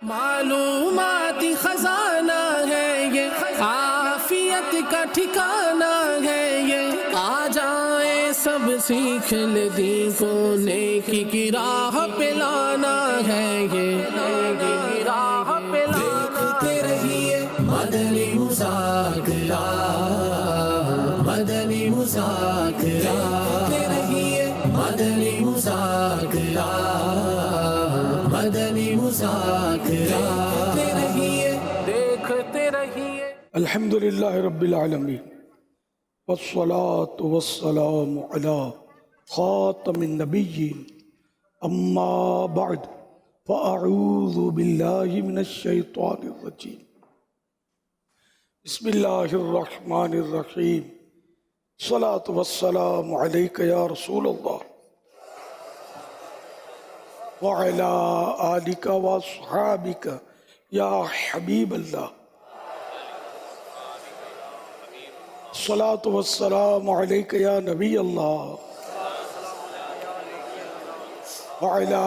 معلوماتی خزانہ ہے یہ، عافیت کا ٹھکانہ ہے یہ، آ جائیں سب سیکھ لے دین کو، نیکی کی راہ پہ لانا ہے یہ، نیکی کی راہ پہ دیکھتے رہیے مدنی مذاکرہ، مدنی مذاکرہ، دیکھتے رہیے مدنی مذاکرہ، مدنی مذاکرہ، دیکھتے رہیے۔ الحمد للہ رب العالمین والصلاة والسلام علی خاتم النبیین اما بعد فاعوذ باللہ من الشیطان الرجیم بسم اللہ الرحمن الرحیم الصلاة والسلام علیک یا رسول اللہ وعلی آلک واصحابک یا حبیب اللہ، الصلاة والسلام علیک یا نبی اللہ وعلی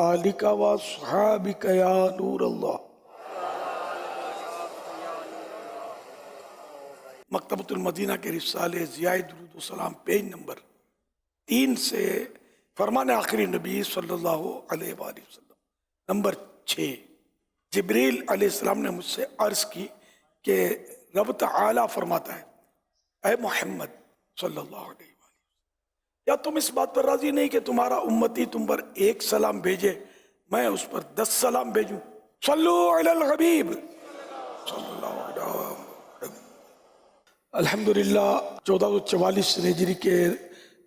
آلک واصحابک یا نور اللہ۔ مکتبۃ المدینہ کے رسالے ضیاء درود و سلام پیج نمبر 3 سے فرمان آخری نبی صلی اللہ علیہ وآلہ وسلم نمبر 6۔ جبریل علیہ السلام نے مجھ سے عرض کی کہ رب تعالیٰ فرماتا ہے، اے محمد صلی اللہ علیہ وآلہ، کیا تم اس بات پر راضی نہیں کہ تمہارا امتی تم پر ایک سلام بھیجے، میں اس پر 10 سلام بھیجوں؟ صلو علی الحبیب صلی اللہ علیہ وسلم۔ الحمدللہ 1444 ہجری کے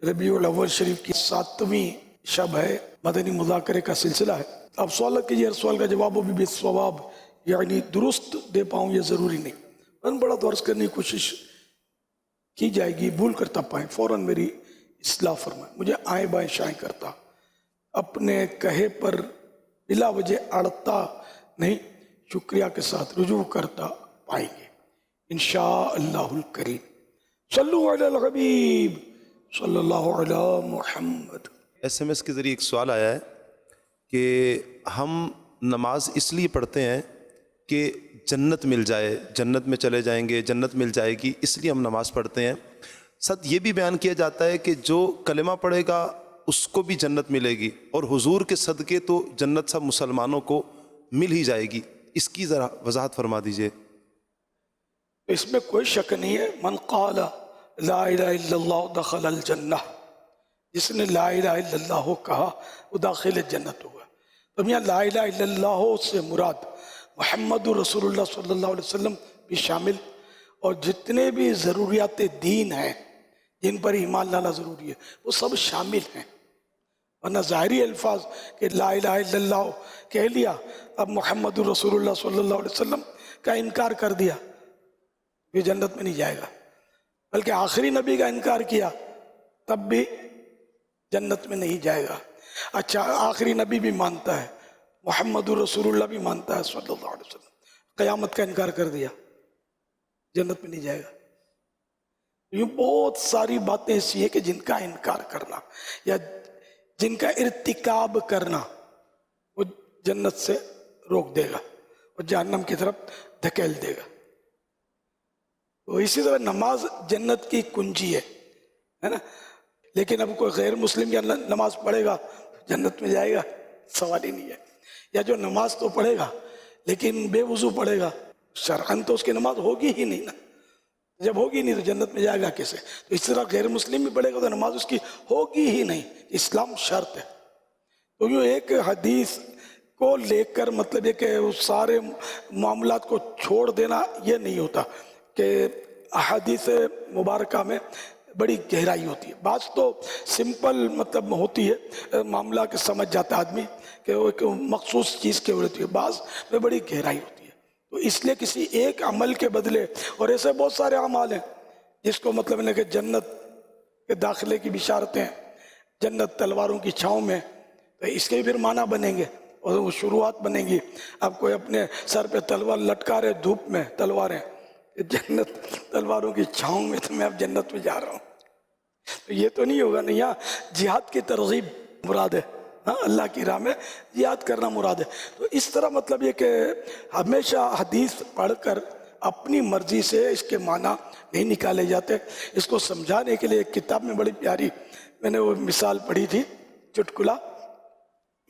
ربیع الاول شریف کی 7ویں شب ہے، مدنی مذاکرے کا سلسلہ ہے۔ اب سوالت کیجیے، ہر سوال کا جواب بھی بالصواب یعنی درست دے پاؤں یہ ضروری نہیں، من بڑا تو عرض کرنے کی کوشش کی جائے گی، بھول کر تب پائیں فوراً میری اصلاح فرمائیں، مجھے آئیں بائیں شائیں کرتا، اپنے کہے پر بلا وجہ اڑتا نہیں، شکریہ کے ساتھ رجوع کرتا پائیں گے انشاءاللہ الکریم۔ صلو علی الحبیب صلی اللہ علی محمد۔ SMS کے ذریعے ایک سوال آیا ہے کہ ہم نماز اس لیے پڑھتے ہیں کہ جنت مل جائے، جنت میں چلے جائیں گے، جنت مل جائے گی، اس لیے ہم نماز پڑھتے ہیں۔ ساتھ یہ بھی بیان کیا جاتا ہے کہ جو کلمہ پڑھے گا اس کو بھی جنت ملے گی، اور حضور کے صدقے تو جنت سب مسلمانوں کو مل ہی جائے گی، اس کی ذرا وضاحت فرما دیجئے۔ اس میں کوئی شک نہیں ہے، من قال لا الہ الا اللہ دخل الجنہ، جس نے لا الہ الا اللہ کہا وہ داخل جنت ہوگا۔ تو یہاں لا الہ الا اللہ سے مراد محمد رسول اللہ صلی اللہ علیہ وسلم بھی شامل، اور جتنے بھی ضروریات دین ہیں جن پر ایمان لانا ضروری ہے وہ سب شامل ہیں، ورنہ ظاہری الفاظ کہ لا الہ الا اللہ کہہ لیا، اب محمد رسول اللہ صلی اللہ علیہ وسلم کا انکار کر دیا، یہ جنت میں نہیں جائے گا، بلکہ آخری نبی کا انکار کیا تب بھی جنت میں نہیں جائے گا۔ اچھا، آخری نبی بھی مانتا ہے، محمد رسول اللہ بھی مانتا ہے صلی اللہ علیہ وسلم، قیامت کا انکار کر دیا، جنت میں نہیں جائے گا۔ یہ بہت ساری باتیں ایسی ہیں کہ جن کا انکار کرنا یا جن کا ارتکاب کرنا وہ جنت سے روک دے گا اور جہنم کی طرف دھکیل دے گا۔ تو اسی طرح نماز جنت کی کنجی ہے نا، لیکن اب کوئی غیر مسلم یا نماز پڑھے گا جنت میں جائے گا؟ سوال ہی نہیں ہے۔ یا جو نماز تو پڑھے گا لیکن بے وضو پڑھے گا، شرعاً تو اس کی نماز ہوگی ہی نہیں نا، جب ہوگی نہیں تو جنت میں جائے گا کیسے؟ تو اس طرح غیر مسلم بھی پڑھے گا تو نماز اس کی ہوگی ہی نہیں، اسلام شرط ہے۔ تو یوں ایک حدیث کو لے کر مطلب یہ کہ اس سارے معاملات کو چھوڑ دینا یہ نہیں ہوتا کہ احادیث مبارکہ میں بڑی گہرائی ہوتی ہے، بعض تو سمپل مطلب ہوتی ہے، معاملہ کے سمجھ جاتا آدمی کہ وہ ایک مخصوص چیز کے ہوتی ہے، بعض میں بڑی گہرائی ہوتی ہے۔ تو اس لیے کسی ایک عمل کے بدلے، اور ایسے بہت سارے اعمال ہیں جس کو مطلب ہے کہ جنت کے داخلے کی بشارتیں، جنت تلواروں کی چھاؤں میں، تو اس کے پھر معنی بنیں گے اور وہ شروعات بنیں گی۔ اب کوئی اپنے سر پہ تلوار لٹکا رہے دھوپ میں تلواریں، جنت تلواروں کی چھاؤں میں، تو میں اب جنت میں جا رہا ہوں، تو یہ تو نہیں ہوگا۔ نہیں، یہاں جہاد کی ترغیب مراد ہے، ہاں اللہ کی راہ میں جہاد کرنا مراد ہے. تو اس طرح مطلب یہ کہ ہمیشہ حدیث پڑھ کر اپنی مرضی سے اس کے معنی نہیں نکالے جاتے. اس کو سمجھانے کے لیے ایک کتاب میں بڑی پیاری میں نے وہ مثال پڑھی تھی, چٹکلا.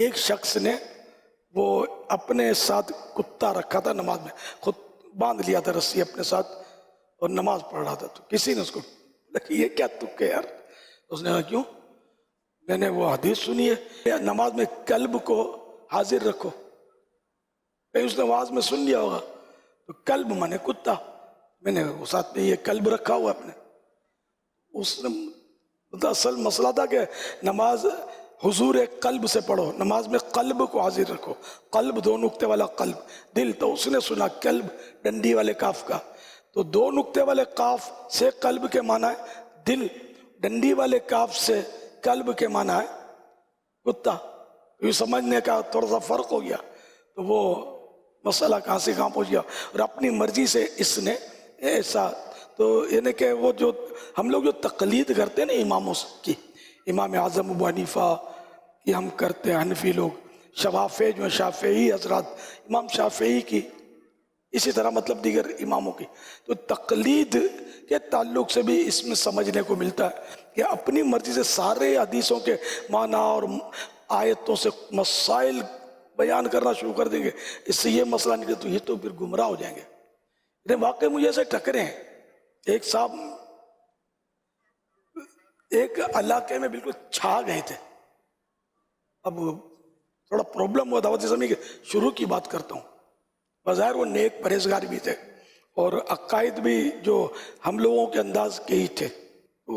ایک شخص نے وہ اپنے ساتھ کتا رکھا تھا, نماز میں خود باندھ لیا تھا رسی اپنے ساتھ اور نماز پڑھ رہا تھا. تو کسی نے اس کو بولا کہ یہ کیا تک ہے یار؟ اس نے کہا کیوں؟ میں نے وہ حدیث سنی ہے نماز میں کلب کو حاضر رکھو. کہیں اس نے آواز میں سن لیا ہوگا. تو کلب مانے کتا, میں نے وہ ساتھ میں یہ کلب رکھا ہوا اپنے. اس نے اصل مسئلہ تھا کہ نماز حضور قلب سے پڑھو, نماز میں قلب کو حاضر رکھو. قلب دو نقطے والا قلب, دل. تو اس نے سنا کلب ڈنڈی والے کاف کا, تو دو نقطے والے کاف سے قلب کے معنی ہے دل, ڈنڈی والے کاف سے قلب کے معنی ہے کتا. یہ سمجھنے کا تھوڑا سا فرق ہو گیا, تو وہ مسئلہ کہاں سے کہاں پہنچ گیا. اور اپنی مرضی سے اس نے ایسا, تو یعنی کہ وہ جو ہم لوگ جو تقلید کرتے ہیں نا اماموں کی, امام اعظم ابو حنیفہ کی ہم کرتے ہیں, حنفی لوگ, شوافع جو شافعی حضرات, امام شافعی کی, اسی طرح مطلب دیگر اماموں کی. تو تقلید کے تعلق سے بھی اس میں سمجھنے کو ملتا ہے کہ اپنی مرضی سے سارے حدیثوں کے معنی اور آیتوں سے مسائل بیان کرنا شروع کر دیں گے, اس سے یہ مسئلہ نکلے تو یہ تو پھر گمراہ ہو جائیں گے. لیکن واقعی مجھے ایسے ٹکرے ہیں, ایک صاحب ایک علاقے میں بالکل چھا گئے تھے. اب تھوڑا پرابلم ہوا, دعوت اسلامی کے شروع کی بات کرتا ہوں. بظاہر وہ نیک پرہیزگار بھی تھے اور عقائد بھی جو ہم لوگوں کے انداز کے ہی تھے.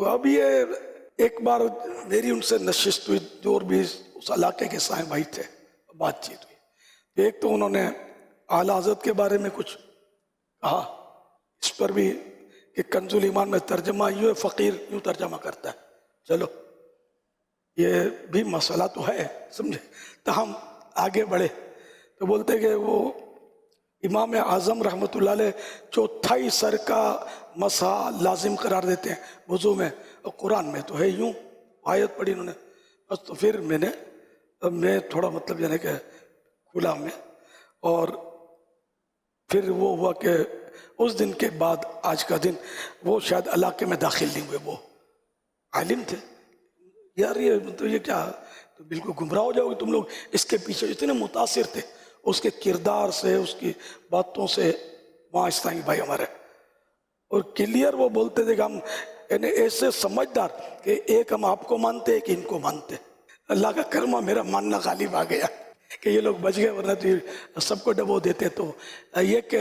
اب یہ ایک بار میری ان سے نشست ہوئی, جو اور بھی اس علاقے کے سائیں بھائی تھے, بات چیت ہوئی. ایک تو انہوں نے اعلیٰ حضرت کے بارے میں کچھ کہا, اس پر بھی کہ کنز الایمان میں ترجمہ یوں ہے, فقیر یوں ترجمہ کرتا ہے. چلو یہ بھی مسئلہ تو ہے سمجھے, تاہم آگے بڑھے تو بولتے کہ وہ امام اعظم رحمۃ اللہ علیہ چوتھائی سر کا مسح لازم قرار دیتے ہیں وضو میں, اور قرآن میں تو ہے یوں, آیت پڑھی انہوں نے بس. تو پھر میں تھوڑا مطلب یعنی کہ کھلا میں, اور پھر وہ ہوا کہ اس دن کے بعد آج کا دن وہ شاید علاقے میں داخل نہیں ہوئے. وہ عالم تھے یار, یہ کیا, تو بالکل گمراہ ہو جاؤ گے تم لوگ. اس کے پیچھے اتنے متاثر تھے اس کے کردار سے, اس کی باتوں سے, وہاں اسلامی بھائی ہمارے, اور کلیئر وہ بولتے تھے کہ ہم یعنی ایسے سمجھدار کہ ایک ہم آپ کو مانتے ایک ان کو مانتے. اللہ کا کرم میرا ماننا غالب آ گیا کہ یہ لوگ بچ گئے, ورنہ تو سب کو ڈبو دیتے. تو یہ کہ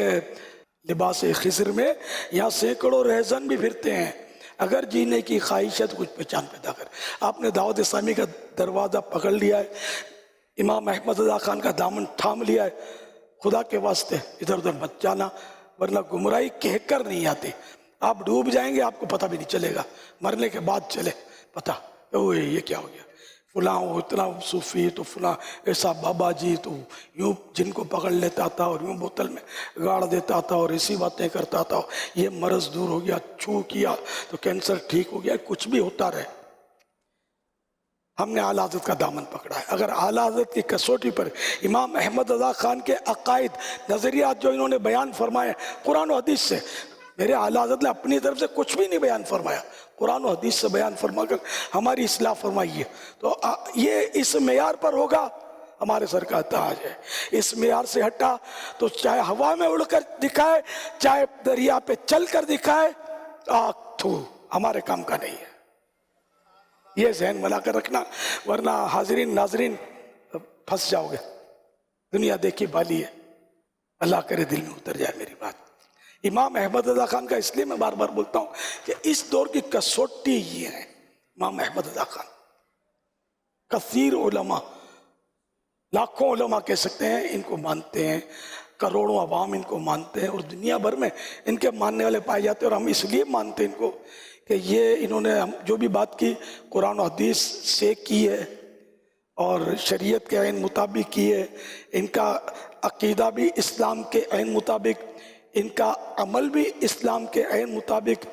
لباس خضر میں یہاں سینکڑوں رہزن بھی پھرتے ہیں, اگر جینے کی خواہش ہے تو کچھ پہچان پیدا کر. آپ نے دعوت اسلامی کا دروازہ پکڑ لیا ہے, امام احمد رضا خان کا دامن تھام لیا ہے, خدا کے واسطے ادھر ادھر مت جانا, ورنہ گمراہی کہہ کر نہیں آتی. آپ ڈوب جائیں گے, آپ کو پتہ بھی نہیں چلے گا, مرنے کے بعد چلے پتہ یہ کیا ہو گیا, فلاں وہ اتنا صوفی, تو فلاں ایسا بابا جی, تو یوں جن کو پکڑ لیتا تھا اور یوں بوتل میں گاڑ دیتا تھا اور ایسی باتیں کرتا تھا, یہ مرض دور ہو گیا, چھو کیا تو کینسر ٹھیک ہو گیا. کچھ بھی ہوتا رہے, ہم نے اعلیٰ حضرت کا دامن پکڑا ہے. اگر اعلیٰ حضرت کی کسوٹی پر امام احمد رضا خان کے عقائد, نظریات جو انہوں نے بیان فرمائے قرآن و حدیث سے, میرے اعلیٰ حضرت نے اپنی طرف سے کچھ بھی نہیں بیان فرمایا, قرآن و حدیث سے بیان فرما کر ہماری اصلاح فرمائی ہے. تو یہ اس معیار پر ہوگا ہمارے سر کا تاج ہے. اس معیار سے ہٹا تو چاہے ہوا میں اڑ کر دکھائے, چاہے دریا پہ چل کر دکھائے, ہمارے کام کا نہیں ہے. یہ ذہن ملا کر رکھنا, ورنہ حاضرین ناظرین پھنس جاؤ گے. دنیا دیکھی بالی ہے, اللہ کرے دل میں اتر جائے میری بات. امام احمد رضا خان کا اس لیے میں بار بار بولتا ہوں کہ اس دور کی کسوٹی یہ ہے. امام احمد رضا خان, کثیر علماء, لاکھوں علماء کہہ سکتے ہیں ان کو مانتے ہیں, کروڑوں عوام ان کو مانتے ہیں, اور دنیا بھر میں ان کے ماننے والے پائے جاتے ہیں. اور ہم اس لیے مانتے ہیں ان کو کہ یہ انہوں نے جو بھی بات کی قرآن و حدیث سے کی ہے اور شریعت کے عین مطابق کی ہے. ان کا عقیدہ بھی اسلام کے عین مطابق, ان کا عمل بھی اسلام کے عین مطابق.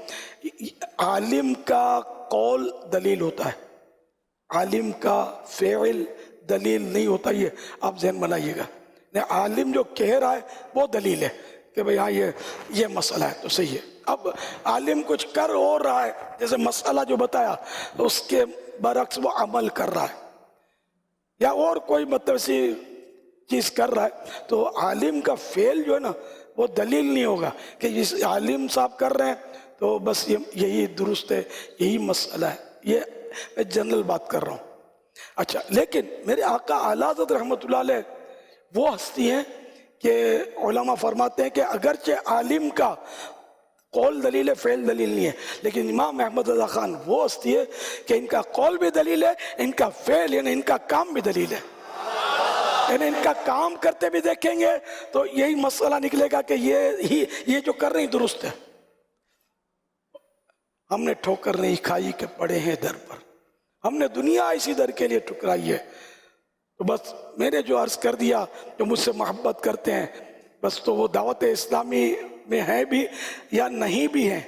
عالم کا قول دلیل ہوتا ہے, عالم کا فعل دلیل نہیں ہوتا، یہ آپ ذہن بنائیے گا. عالم جو کہہ رہا ہے وہ دلیل ہے کہ بھئی ہاں یہ مسئلہ ہے تو صحیح ہے. اب عالم کچھ کر اور رہا ہے، جیسے مسئلہ جو بتایا اس کے برعکس وہ عمل کر رہا ہے یا اور کوئی مطلب ایسی چیز کر رہا ہے، تو عالم کا فعل جو ہے نا وہ دلیل نہیں ہوگا کہ اس عالم صاحب کر رہے ہیں تو بس یہی درست ہے، یہی مسئلہ ہے. یہ میں جنرل بات کر رہا ہوں. اچھا، لیکن میرے آقا اعلیٰ حضرت رحمۃ اللہ علیہ وہ ہستی ہیں کہ علماء فرماتے ہیں کہ اگرچہ عالم کا قول دلیل ہے، فعل دلیل نہیں ہے، لیکن امام احمد رضا خان وہ ہستی ہے کہ ان کا قول بھی دلیل ہے، ان کا فعل یعنی ان کا کام بھی دلیل ہے. یعنی ان کا کام کرتے بھی دیکھیں گے تو یہی مسئلہ نکلے گا کہ یہ جو کر رہے ہیں درست ہے. ہم نے ٹھوکر نہیں کھائی کہ پڑے ہیں در پر، ہم نے دنیا اسی در کے لیے ٹھکرائی ہے. تو بس میں نے جو عرض کر دیا، جو مجھ سے محبت کرتے ہیں بس تو وہ دعوت اسلامی میں ہیں بھی یا نہیں بھی ہیں،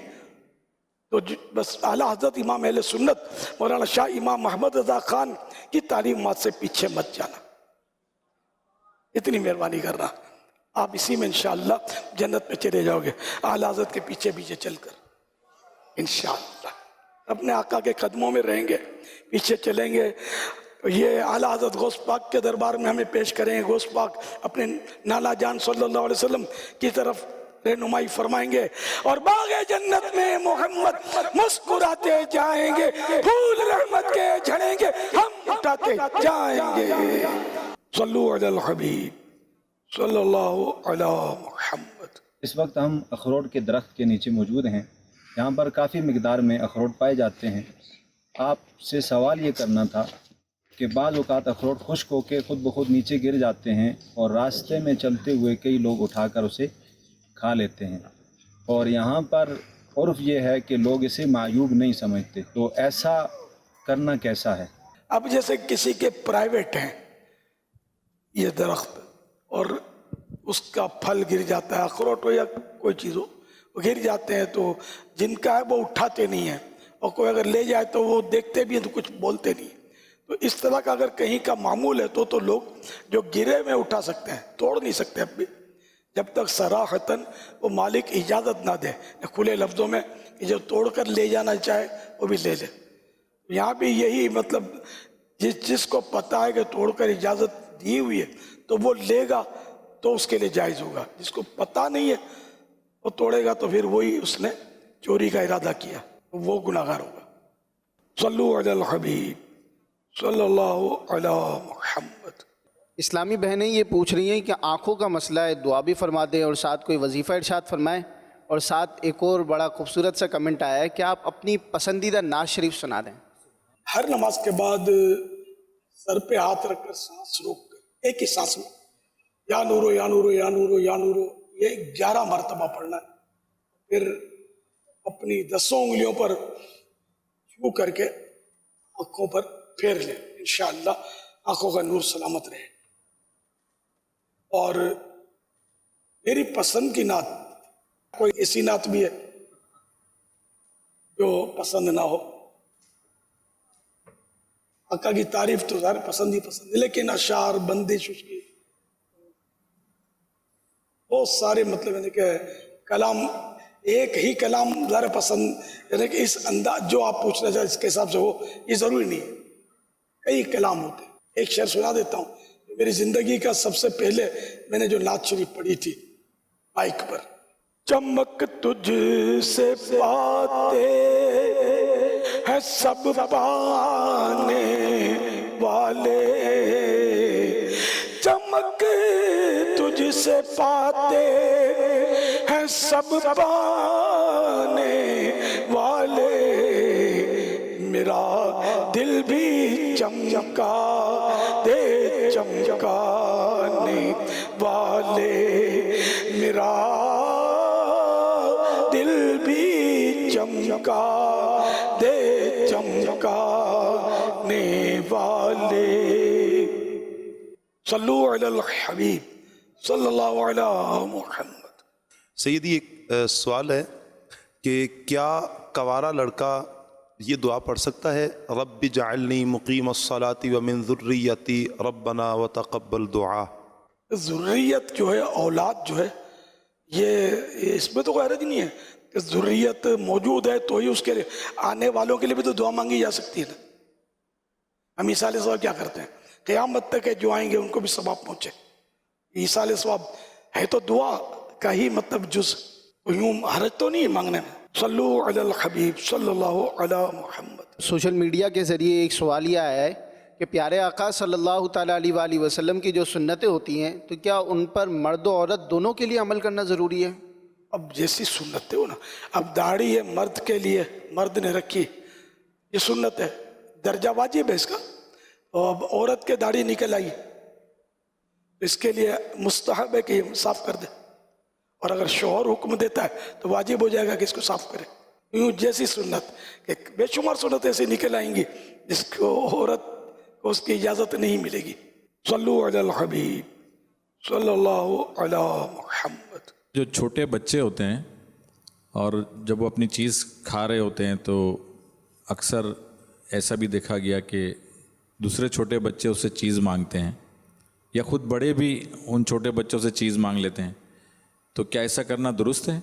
تو بس اعلیٰ حضرت امام اہل سنت مولانا شاہ امام محمد رضا خان کی تعلیمات سے پیچھے مت جانا. اتنی مہربانی کر رہا، آپ اسی میں انشاءاللہ جنت میں چلے جاؤ گے، اعلیٰ حضرت کے پیچھے پیچھے چل کر انشاءاللہ. اپنے آقا کے قدموں میں رہیں گے، پیچھے چلیں گے. یہ اعلیٰ حضرت غوث پاک کے دربار میں ہمیں پیش کریں گے. غوث پاک اپنے نانا جان صلی اللہ علیہ وسلم کی طرف رہنمائی فرمائیں گے اور باغ جنت میں محمد مسکراتے جائیں گے، پھول رحمت کے جھڑیں گے، ہم اٹھاتے جائیں گے. صلو علی الحبیب صلی اللہ علی محمد. اس وقت ہم اخروٹ کے درخت کے نیچے موجود ہیں. یہاں پر کافی مقدار میں اخروٹ پائے جاتے ہیں. آپ سے سوال یہ کرنا تھا کہ بعض اوقات اخروٹ خشک ہو کے خود بخود نیچے گر جاتے ہیں اور راستے میں چلتے ہوئے کئی لوگ اٹھا کر اسے کھا لیتے ہیں، اور یہاں پر عرف یہ ہے کہ لوگ اسے معیوب نہیں سمجھتے، تو ایسا کرنا کیسا ہے؟ اب جیسے کسی کے پرائیویٹ ہیں یہ درخت اور اس کا پھل گر جاتا ہے، اخروٹ ہو یا کوئی چیز ہو، وہ گر جاتے ہیں، تو جن کا ہے وہ اٹھاتے نہیں ہیں، اور کوئی اگر لے جائے تو وہ دیکھتے بھی ہیں تو کچھ بولتے نہیں. تو اس طرح کا اگر کہیں کا معمول ہے تو لوگ جو گرے میں اٹھا سکتے ہیں، توڑ نہیں سکتے اب بھی، جب تک صراحتاً وہ مالک اجازت نہ دے. کھلے لفظوں میں جو توڑ کر لے جانا چاہے وہ بھی لے لے. یہاں بھی یہی مطلب جس کو پتہ ہے کہ توڑ کر اجازت دی ہوئی ہے تو وہ لے گا تو اس کے لیے جائز ہوگا. جس کو پتہ نہیں ہے وہ توڑے گا تو پھر وہی اس نے چوری کا ارادہ کیا، وہ گناہگار ہوگا. صلو علی الحبیب صلی اللہ علی محمد. اسلامی بہنیں یہ پوچھ رہی ہیں کہ آنکھوں کا مسئلہ ہے، دعا بھی فرما دیں اور ساتھ کوئی وظیفہ ارشاد فرمائیں. اور ساتھ ایک اور بڑا خوبصورت سا کمنٹ آیا ہے کہ آپ اپنی پسندیدہ نعت شریف سنا دیں. ہر نماز کے بعد سر پہ ہاتھ رکھ کر سانس روک کر ایک ہی سانس میں یا نورو یا نورو یا نورو یا نورو یہ 11 مرتبہ پڑھنا ہے. پھر اپنی 10 انگلیوں پر چھو کر کے آنکھوں پر پھیر لیں، انشاءاللہ آنکھوں کا نور سلامت رہے. اور میری پسند کی نعت، کوئی ایسی نعت بھی ہے جو پسند نہ ہو. آقا کی تعریف تو ظاہر پسند ہی پسند ہے، لیکن اشعار، بندش، اس کی بہت سارے مطلب یعنی کہ کلام، ایک ہی کلام ظاہر پسند یعنی کہ اس انداز جو آپ پوچھنا چاہیں اس کے حساب سے ہو، یہ ضروری نہیں ہے. کئی کلام ہوتے ہیں. ایک شعر سنا دیتا ہوں. میری زندگی کا سب سے پہلے میں نے جو نعت شریف پڑھی تھی مائک پر، چمک تجھ سے پاتے ہیں سب پانے والے، چمک تجھ سے پاتے ہیں سب پانے والے، میرا دل بھی چمکا دے چمکانے والے، میرا دل بھی چمکا دے چمکانے والے. صلو علی الحبیب صلی اللہ علی محمد. سیدی ایک سوال ہے کہ کیا کنوارا لڑکا یہ دعا پڑھ سکتا ہے؟ رب اجعلنی مقیم الصلاۃ ومن ذریتی ربنا وتقبل دعا. ذریت جو ہے، اولاد جو ہے، یہ اس میں تو کوئی حرج نہیں ہے کہ ذریت موجود ہے تو ہی اس کے آنے والوں کے لیے بھی تو دعا مانگی جا سکتی ہے نا. ہم عیسیٰ علیہ السلام کیا کرتے ہیں؟ قیامت تک جو آئیں گے ان کو بھی ثواب پہنچے. عیسیٰ علیہ السلام ہے تو دعا کا ہی مطلب جز، یوں حرج تو نہیں ہے مانگنے میں. صلو علی الحبیب صلی اللہ علی محمد. سوشل میڈیا کے ذریعے ایک سوال یہ آیا ہے کہ پیارے آقا صلی اللہ تعالیٰ علیہ وآلہ وسلم کی جو سنتیں ہوتی ہیں تو کیا ان پر مرد و عورت دونوں کے لیے عمل کرنا ضروری ہے؟ اب جیسی سنتیں ہو نا، اب داڑھی ہے مرد کے لیے، مرد نے رکھی، یہ سنت ہے، درجہ واجب ہے اس کا. اور اب عورت کے داڑھی نکل آئی، اس کے لیے مستحب ہے کہ یہ صاف کر دے، اور اگر شوہر حکم دیتا ہے تو واجب ہو جائے گا کہ اس کو صاف کرے. یوں جیسی سنت کہ بے شمار سنت ایسی نکل آئیں گی جس کو عورت کو اس کی اجازت نہیں ملے گی. صلو علی الحبیب صلی اللہ علی محمد. جو چھوٹے بچے ہوتے ہیں اور جب وہ اپنی چیز کھا رہے ہوتے ہیں تو اکثر ایسا بھی دیکھا گیا کہ دوسرے چھوٹے بچے اس سے چیز مانگتے ہیں، یا خود بڑے بھی ان چھوٹے بچوں سے چیز مانگ لیتے ہیں. تو کیا ایسا کرنا درست ہے؟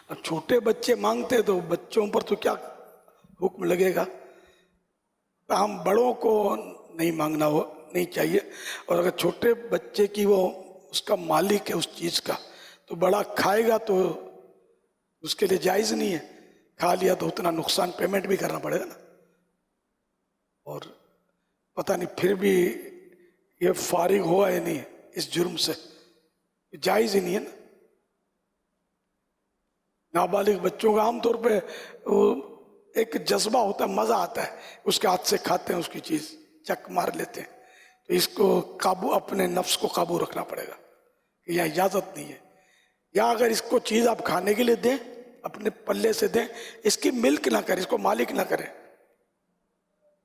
اب چھوٹے بچے مانگتے تو بچوں پر تو کیا حکم لگے گا؟ ہم بڑوں کو نہیں مانگنا ہو نہیں چاہیے. اور اگر چھوٹے بچے کی وہ اس کا مالک ہے اس چیز کا، تو بڑا کھائے گا تو اس کے لیے جائز نہیں ہے. کھا لیا تو اتنا نقصان پیمنٹ بھی کرنا پڑے گا نا. اور پتہ نہیں پھر بھی یہ فارغ ہوا یا نہیں اس جرم سے، جائز ہی نہیں ہے نا. نابالغ بچوں کا عام طور پہ ایک جذبہ ہوتا ہے، مزہ آتا ہے، اس کے ہاتھ سے کھاتے ہیں اس کی چیز، چک مار لیتے ہیں. تو اس کو قابو، اپنے نفس کو قابو رکھنا پڑے گا کہ یہاں اجازت نہیں ہے. یا اگر اس کو چیز آپ کھانے کے لیے دیں، اپنے پلے سے دیں، اس کی ملک نہ کریں، اس کو مالک نہ کریں.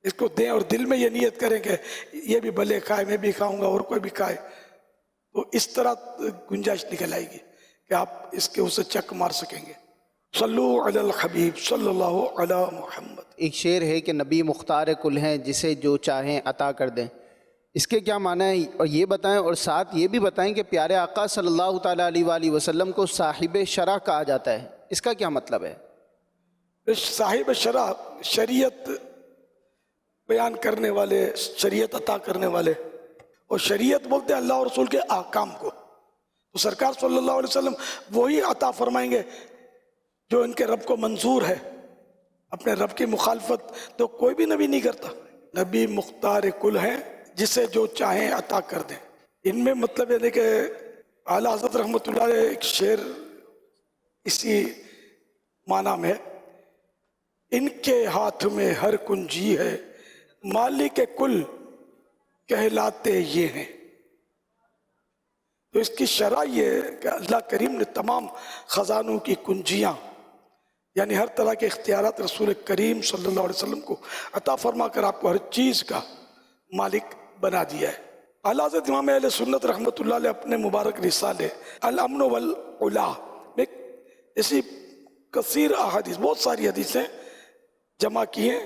اس کو دیں اور دل میں یہ نیت کریں کہ یہ بھی بھلے کھائے، میں بھی کھاؤں گا، اور کوئی بھی کھائے. تو اس طرح گنجائش نکل آئے گی کہ آپ اس کے اسے چک مار سکیں گے. صلو علی الحبیب صلی اللہ علی محمد. ایک شعر ہے کہ نبی مختار کل ہیں جسے جو چاہیں عطا کر دیں، اس کے کیا معنی ہے اور یہ بتائیں، اور ساتھ یہ بھی بتائیں کہ پیارے آقا صلی اللہ تعالیٰ علیہ وآلہ وسلم کو صاحب شرع کہا جاتا ہے، اس کا کیا مطلب ہے؟ صاحب شرع، شریعت بیان کرنے والے، شریعت عطا کرنے والے. اور شریعت بولتے ہیں اللہ اور رسول کے احکام کو. تو سرکار صلی اللہ علیہ وسلم وہی عطا فرمائیں گے جو ان کے رب کو منظور ہے. اپنے رب کی مخالفت تو کوئی بھی نبی نہیں کرتا. نبی مختار کل ہیں جسے جو چاہیں عطا کر دیں. ان میں مطلب ہے کہ اعلیٰ حضرت رحمۃ اللہ علیہ ایک شعر اسی معنی میں، ان کے ہاتھ میں ہر کنجی ہے، مالک کل کہلاتے یہ ہیں. تو اس کی شرح یہ ہے کہ اللہ کریم نے تمام خزانوں کی کنجیاں، یعنی ہر طرح کے اختیارات رسول کریم صلی اللہ علیہ وسلم کو عطا فرما کر آپ کو ہر چیز کا مالک بنا دیا ہے. اعلیٰ حضرت امام اہل سنت رحمۃ اللہ علیہ اپنے مبارک رسالے الامن والعلا میں ایسی کثیر احادیث، بہت ساری حدیثیں جمع کی ہیں،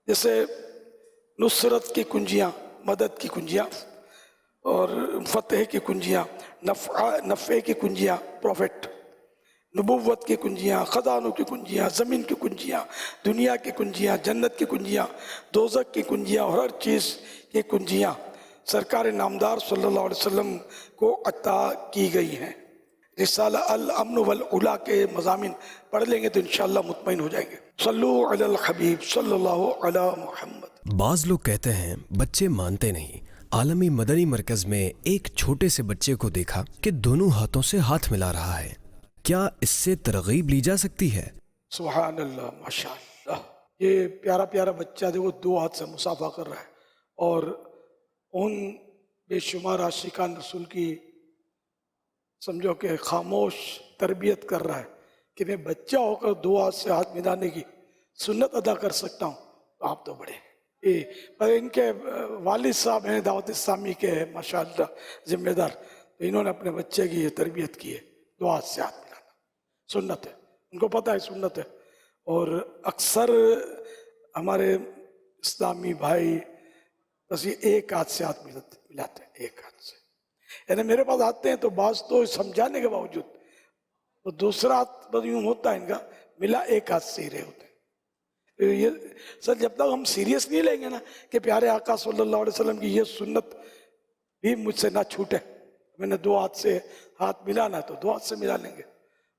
جیسے نصرت کی کنجیاں، مدد کی کنجیاں، اور فتح کی کنجیاں، نفع کی کنجیاں، پروفٹ، نبوت کی کنجیاں، خزانوں کی کنجیاں، زمین کی کنجیاں، دنیا کی کنجیاں، جنت کی کنجیاں، دوزخ کی کنجیاں، اور ہر چیز کی کنجیاں سرکار نامدار صلی اللہ علیہ وسلم کو عطا کی گئی ہیں. رسالہ الامن والعلا کے مضامین پڑھ لیں گے تو انشاءاللہ مطمئن ہو جائیں گے. صلو علی الحبیب صلی اللہ علی محمد. بعض لوگ کہتے ہیں بچے مانتے نہیں. عالمی مدنی مرکز میں ایک چھوٹے سے بچے کو دیکھا کہ دونوں ہاتھوں سے ہاتھ ملا رہا ہے. کیا اس سے ترغیب لی جا سکتی ہے؟ سبحان اللہ، ماشاءاللہ. یہ پیارا پیارا بچہ جو دو ہاتھ سے مصافحہ کر رہا ہے، اور ان بے شمار عاشقان رسول کی سمجھو کہ خاموش تربیت کر رہا ہے کہ میں بچہ ہو کر دو ہاتھ سے ہاتھ ملانے کی سنت ادا کر سکتا ہوں. تو آپ تو بڑے ہیں. پر ان کے والد صاحب ہیں دعوت اسلامی کے ماشاءاللہ ذمہ دار، تو انہوں نے اپنے بچے کی یہ تربیت کی ہے، دو ہاتھ سے ہاتھ ملانا سنت ہے. ان کو پتہ ہے سنت ہے، اور اکثر ہمارے اسلامی بھائی بس یہ ایک ہاتھ سے ہاتھ ملاتے ہیں، ایک ہاتھ سے، یعنی میرے پاس آتے ہیں تو بعض تو سمجھانے کے باوجود تو دوسرا ہاتھ بس یوں ہوتا ہے ان کا ملا، ایک ہاتھ سے ہی رہے ہوتے ہیں۔ یہ سر جب تک ہم سیریس نہیں لیں گے نا کہ پیارے آقا صلی اللہ علیہ وسلم کی یہ سنت بھی مجھ سے نہ چھوٹے، میں نے دو ہاتھ سے ہاتھ ملانا ہے تو دو ہاتھ سے ملا لیں گے،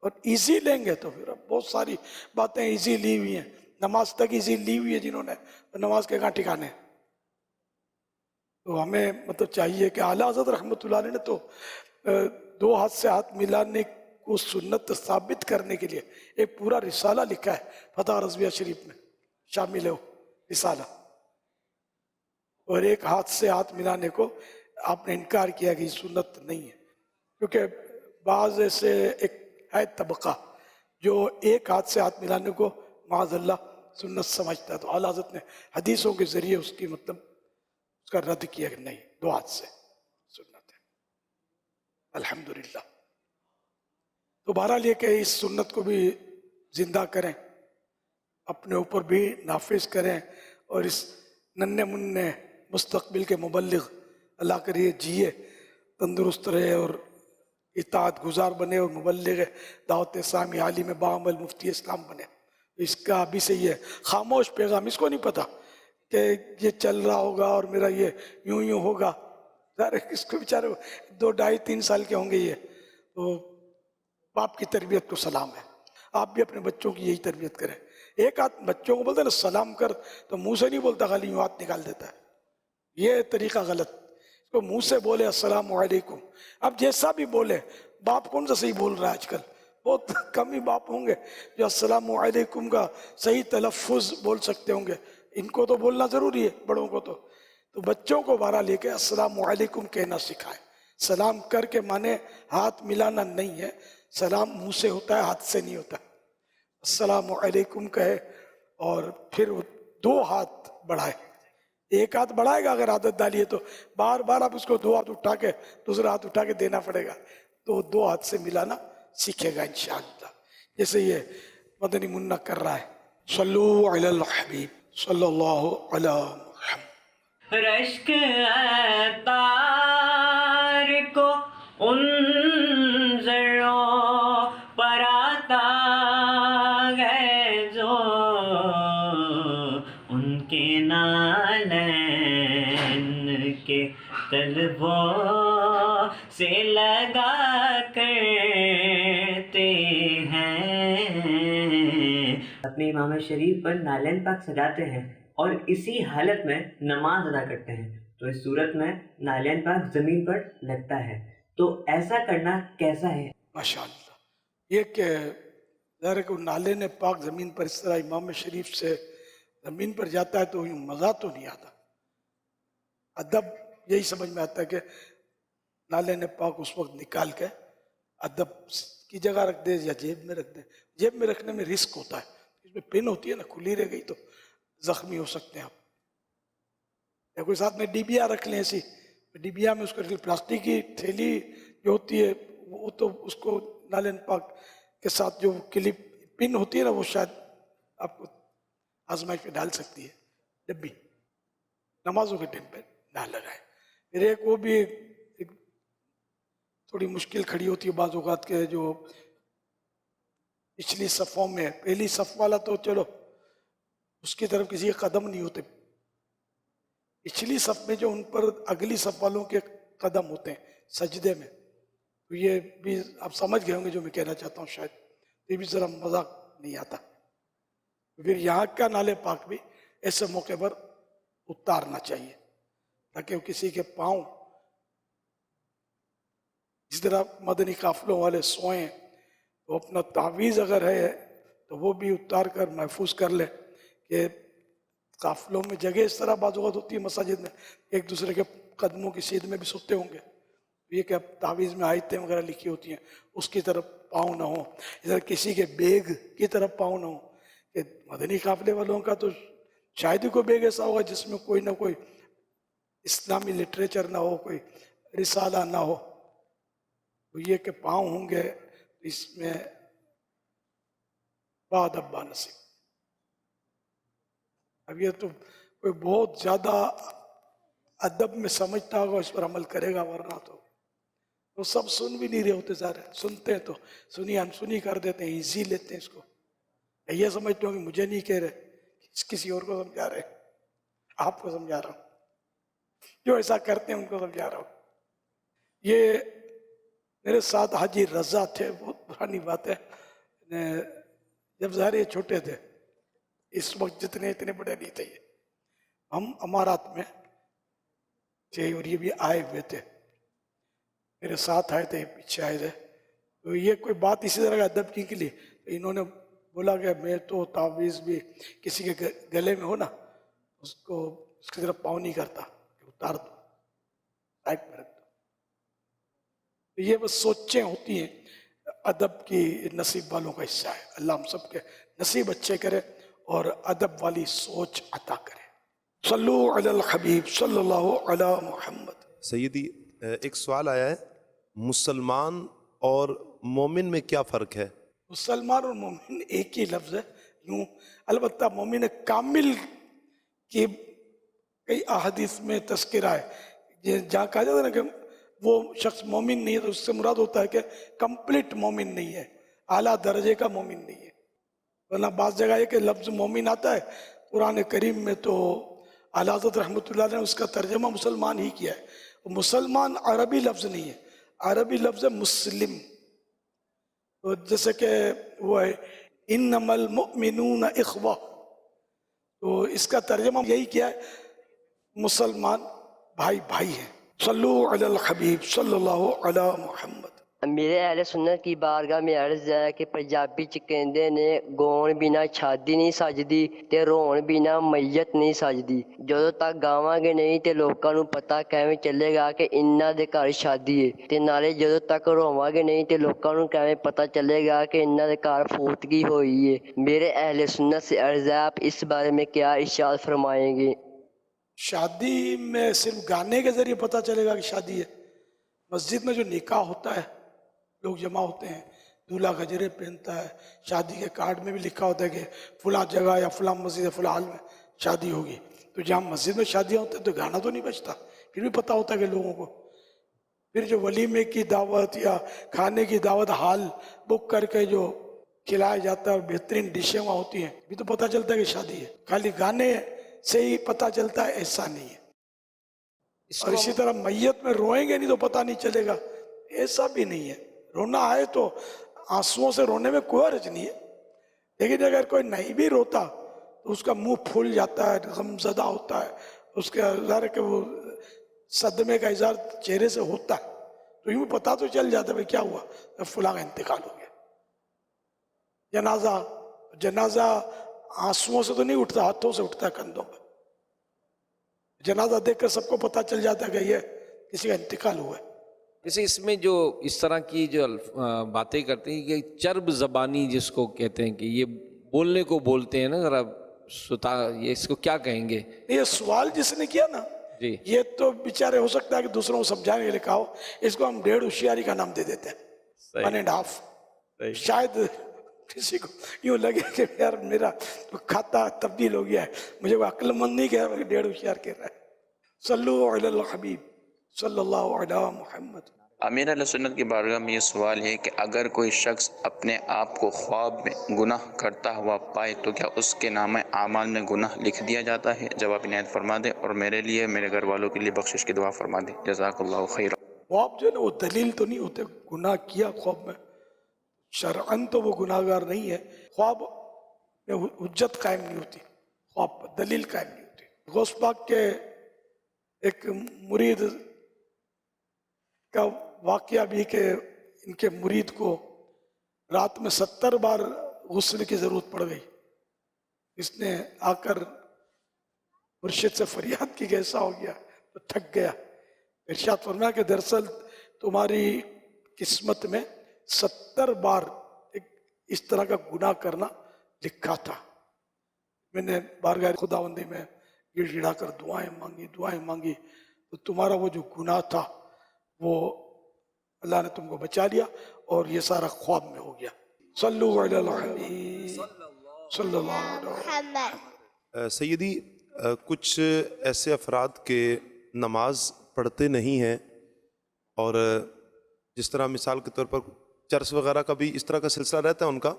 اور ایزی لیں گے تو پھر اب بہت ساری باتیں ایزی لی ہوئی ہیں، نماز تک ایزی لی ہوئی ہے جنہوں نے، نماز کے کہاں ٹھکانے ہیں۔ تو ہمیں مطلب چاہیے کہ اعلیٰ حضرت رحمۃ اللہ علیہ نے تو دو ہاتھ سے ہاتھ ملانے کو سنت ثابت کرنے کے لیے ایک پورا رسالہ لکھا ہے، فتح رضویہ شریف میں شامل ہے وہ رسالہ، اور ایک ہاتھ سے ہاتھ ملانے کو آپ نے انکار کیا کہ یہ سنت نہیں ہے، کیونکہ بعض ایسے ایک ہے طبقہ جو ایک ہاتھ سے ہاتھ ملانے کو معاذ اللہ سنت سمجھتا ہے، تو اعلیٰ حضرت نے حدیثوں کے ذریعے اس کی مطلب اس کا رد کیا کہ نہیں، دو ہاتھ سے سنت ہے الحمدللہ۔ تو بہرحال یہ کہ اس سنت کو بھی زندہ کریں، اپنے اوپر بھی نافذ کریں، اور اس ننھے منھے مستقبل کے مبلغ اللہ کرے جیے، تندرست رہے اور اطاعت گزار بنے، اور مبلغ دعوت اسلامی عالم باعمل مفتی اسلام بنے۔ اس کا ابھی سے یہ خاموش پیغام، اس کو نہیں پتا کہ یہ چل رہا ہوگا اور میرا یہ یوں یوں ہوگا، اس کو بیچارے 2 ڈھائی 3 سال کے ہوں گے یہ، تو باپ کی تربیت کو سلام ہے، آپ بھی اپنے بچوں کی یہی تربیت کریں۔ ایک ہاتھ بچوں کو بولتے ہیں نا سلام کر، تو منہ سے نہیں بولتا، خالی یوں ہاتھ نکال دیتا ہے، یہ طریقہ غلط، اس کو منہ سے بولے السلام علیکم۔ اب جیسا بھی بولے، باپ کون سا صحیح بول رہا ہے آج کل؟ بہت کم ہی باپ ہوں گے جو السلام علیکم کا صحیح تلفظ بول سکتے ہوں گے، ان کو تو بولنا ضروری ہے، بڑوں کو تو بچوں کو بہرحال لے کے السلام علیکم کہنا سکھائے۔ سلام کر کے مانے ہاتھ ملانا نہیں ہے، سلام منہ سے ہوتا ہے، ہاتھ سے نہیں ہوتا۔ السلام علیکم کہے اور پھر 2 ہاتھ بڑھائے، ایک ہاتھ بڑھائے گا اگر عادت ڈالیے تو بار بار آپ اس کو 2 ہاتھ اٹھا کے دوسرا ہاتھ اٹھا کے دینا پڑے گا، تو 2 ہاتھ سے ملانا سیکھے گا انشاءاللہ، جیسے یہ مدنی منہ کر رہا ہے۔ صلو علی الحبیب صلی اللہ علی محمد۔ رشک عطار کو ان ذروں پر آتا ہے جو ان کے نالین کے طلبوں سے لگا کرتے ہیں، اپنے امام شریف پر نالین پاک سجاتے ہیں اور اسی حالت میں نماز ادا کرتے ہیں، تو اس صورت میں نالین پاک زمین پر لگتا ہے، تو ایسا کرنا کیسا ہے؟ ماشاءاللہ، یہ کہ ظاہر ہے کہ نالین پاک زمین پر اس طرح امام شریف سے زمین پر جاتا ہے تو یوں مزہ تو نہیں آتا، ادب یہی سمجھ میں آتا ہے کہ نالین پاک اس وقت نکال کے ادب کی جگہ رکھ دے یا جیب میں رکھ دے، جیب میں رکھنے میں رسک ہوتا ہے، اس میں پن ہوتی ہے نا، کھلی رہ گئی تو زخمی ہو سکتے ہیں آپ، یا کوئی ساتھ میں ڈیبیا رکھ لیں، ایسی ڈیبیا میں اس کو پلاسٹک کی تھیلی جو ہوتی ہے وہ تو اس کو نالین پاک کے ساتھ جو کلپ پن ہوتی ہے نا وہ شاید آپ کو آزمائش پہ ڈال سکتی ہے، ڈبی نمازوں کے ٹائم پہ نہ لگائے۔ پھر ایک وہ بھی ایک تھوڑی مشکل کھڑی ہوتی ہے بعض اوقات کے، جو پچھلی صفوں میں پہلی صف والا تو چلو اس کی طرف کسی کے قدم نہیں ہوتے، پچھلی صف میں جو ان پر اگلی صف والوں کے قدم ہوتے ہیں سجدے میں، تو یہ بھی آپ سمجھ گئے ہوں گے جو میں کہنا چاہتا ہوں، شاید یہ بھی ذرا مذاق نہیں آتا۔ پھر یہاں کا نالے پاک بھی ایسے موقع پر اتارنا چاہیے تاکہ وہ کسی کے پاؤں، جس طرح مدنی قافلوں والے سوئیں تو اپنا تعویذ اگر ہے تو وہ بھی اتار کر محفوظ کر لے، کہ قافلوں میں جگہ اس طرح بعض اوقات ہوتی ہے مساجد میں ایک دوسرے کے قدموں کی سیدھ میں بھی سوتے ہوں گے، یہ کہ اب تعویذ میں آیتیں وغیرہ لکھی ہوتی ہیں اس کی طرف پاؤں نہ ہوں، ادھر کسی کے بیگ کی طرف پاؤں نہ ہوں، کہ مدنی قافلے والوں کا تو شاید ہی کوئی بیگ ایسا ہوگا جس میں کوئی نہ کوئی اسلامی لٹریچر نہ ہو، کوئی رسالہ نہ ہو، تو یہ کہ پاؤں ہوں گے اس میں بادب نصیب۔ اب یہ تو کوئی بہت زیادہ ادب میں سمجھتا ہوگا اس پر عمل کرے گا، ورنہ تو وہ سب سن بھی نہیں رہے ہوتے، سارے سنتے ہیں تو سنی انسنی کر دیتے ہیں، ایزی لیتے ہیں اس کو، یہ سمجھتے ہوں کہ مجھے نہیں کہہ رہے، کسی اور کو سمجھا رہے، آپ کو سمجھا رہا ہوں، جو ایسا کرتے ہیں ان کو سمجھا رہا ہوں۔ یہ میرے ساتھ حاجی رضا تھے، بہت پرانی بات ہے، جب ظاہر یہ چھوٹے تھے، اس وقت جتنے اتنے بڑے نہیں تھے، ہم امارات میں تھے اور یہ بھی آئے ہوئے تھے، میرے ساتھ آئے تھے، پیچھے آئے تھے، تو یہ کوئی بات اسی طرح کا ادب کی لی، انہوں نے بولا کہ میں تو تعویذ بھی کسی کے گلے میں ہو نا، اس کی طرف پاؤں نہیں کرتا، اتار دو، سائڈ میں رکھ دو۔ یہ بس سوچیں ہوتی ہیں، ادب کی نصیب والوں کا حصہ ہے، اللہ ہم سب کے نصیب اچھے کرے اور ادب والی سوچ عطا کرے۔ صلو علی الحبیب صلی اللہ علی محمد۔ سیدی ایک سوال آیا ہے، مسلمان اور مومن میں کیا فرق ہے؟ مسلمان اور مومن ایک ہی لفظ ہے یوں، البتہ مومن کامل کی کئی احادیث میں تذکرہ ہے، جہاں کہا جاتا ہے نا کہ وہ شخص مومن نہیں ہے، تو اس سے مراد ہوتا ہے کہ کمپلیٹ مومن نہیں ہے، اعلیٰ درجے کا مومن نہیں ہے، ورنہ بعض جگہ یہ کہ لفظ مومن آتا ہے قرآن کریم میں، تو اعلیٰ حضرت رحمۃ اللہ نے اس کا ترجمہ مسلمان ہی کیا ہے۔ مسلمان عربی لفظ نہیں ہے، عربی لفظ ہے مسلم، تو جیسے کہ وہ ہے انما المؤمنون اخوہ، تو اس کا ترجمہ یہی کیا ہے، مسلمان بھائی بھائی ہیں۔ صلو علی الحبیب صلی اللہ علی محمد۔ میرے اہل سنت کی بارگاہ میں عرض ہے کہ پنجابی چ کہندے نے گون بنا شادی نہیں سجدی تے رون بنا میت نہیں سجدی۔ جدوں تک گاواں گے نہیں تے لوکاں نوں پتہ کیویں چلے گا کہ انہاں دے گھر شادی ہے، تے نالے جدوں تک روواں گے نہیں تے لوکاں نوں کیویں پتہ چلے گا کہ انہاں دے گھر فوتگی ہوئی ہے۔ میرے اہل سنت سے عرض ہے، آپ اس بارے میں کیا ارشاد فرمائیں گے؟ شادی میں صرف گانے کے ذریعے پتہ چلے گا کہ شادی ہے؟ مسجد میں جو نکاح ہوتا ہے، لوگ جمع ہوتے ہیں، دولہا گجرے پہنتا ہے، شادی کے کارڈ میں بھی لکھا ہوتا ہے کہ فلاں جگہ یا فلاں مسجد یا فلاں حال میں شادی ہوگی، تو جہاں مسجد میں شادیاں ہوتی ہیں تو گانا تو نہیں بجتا، پھر بھی پتہ ہوتا ہے کہ لوگوں کو، پھر جو ولیمے کی دعوت یا کھانے کی دعوت حال بک کر کے جو کھلایا جاتا ہے اور بہترین ڈشیں وہاں ہوتی ہیں، بھی تو پتہ چلتا ہے کہ شادی ہے۔ خالی گانے سے ہی پتہ چلتا ہے ایسا نہیں ہے، اور اسی طرح میت میں روئیں گے نہیں تو پتہ نہیں چلے گا، ایسا بھی نہیں ہے۔ رونا آئے تو آنسوؤں سے رونے میں کوئی حرج نہیں ہے، لیکن اگر کوئی نہیں بھی روتا تو اس کا منہ پھول جاتا ہے، غم زدہ ہوتا ہے، اس کے ظاہر ہے کہ وہ صدمے کا اظہار چہرے سے ہوتا ہے، تو یوں پتہ تو چل جاتا ہے بھائی کیا ہوا، فلاں کا انتقال ہو گیا۔ جنازہ آنسوؤں سے تو نہیں اٹھتا، ہاتھوں سے اٹھتا ہے، کندھوں پہ۔ جنازہ دیکھ کر سب کو پتہ چل جاتا ہے کہ یہ کسی کا انتقال ہوا ہے۔ جیسے اس میں جو اس طرح کی جو باتیں کرتے ہیں، یہ چرب زبانی جس کو کہتے ہیں، کہ یہ بولنے کو بولتے ہیں نا، ذرا یہ اس کو کیا کہیں گے؟ یہ سوال جس نے کیا نا، جی یہ تو بیچارے ہو سکتا ہے کہ دوسروں کو سمجھانے کے لیے کہا ہو، اس کو ہم ڈیڑھ ہوشیاری کا نام دے دیتے ہیں، 1.5۔ شاید کسی کو یوں لگے کہ یار میرا کھاتا تبدیل ہو گیا ہے، مجھے وہ عقل مند نہیں کہہ رہا، ڈیڑھ ہوشیار کہہ رہا ہے۔ صلو علی الحبیب صلی اللہ علی محمد۔ امیر علیہ سنت کی بارگاہ میں یہ سوال ہے کہ اگر کوئی شخص اپنے آپ کو خواب میں گناہ کرتا ہوا پائے تو کیا اس کے نامہ اعمال میں گناہ لکھ دیا جاتا ہے؟ جواب عنایت فرما دیں، اور میرے لیے، میرے گھر والوں کے لیے بخشش کی دعا فرما دیں، جزاک اللہ خیر۔ خواب جو ہے نا وہ دلیل تو نہیں ہوتے، گناہ کیا خواب میں، شرعاً تو وہ گناہ گار نہیں ہے، خواب میں حجت قائم نہیں ہوتی، خواب پر دلیل قائم نہیں ہوتی۔ غوث پاک کے ایک مرید کا واقعہ بھی کہ ان کے مرید کو رات میں 70 بار غسل کی ضرورت پڑ گئی، اس نے آ کر مرشد سے فریاد کی کہ ایسا ہو گیا، تو تھک گیا۔ ارشاد فرمایا کہ دراصل تمہاری قسمت میں 70 بار اس طرح کا گناہ کرنا لکھا تھا۔ میں نے بارگاہ خداوندی میں گڑ گڑا کر دعائیں مانگی، تو تمہارا وہ جو گناہ تھا وہ اللہ نے تم کو بچا لیا، اور یہ سارا خواب میں ہو گیا۔ صلو علی الحبیب صلی اللہ علیہ وسلم۔ سیدی کچھ ایسے افراد کے نماز پڑھتے نہیں ہیں، اور جس طرح مثال کے طور پر چرس وغیرہ کا بھی اس طرح کا سلسلہ رہتا ہے ان کا،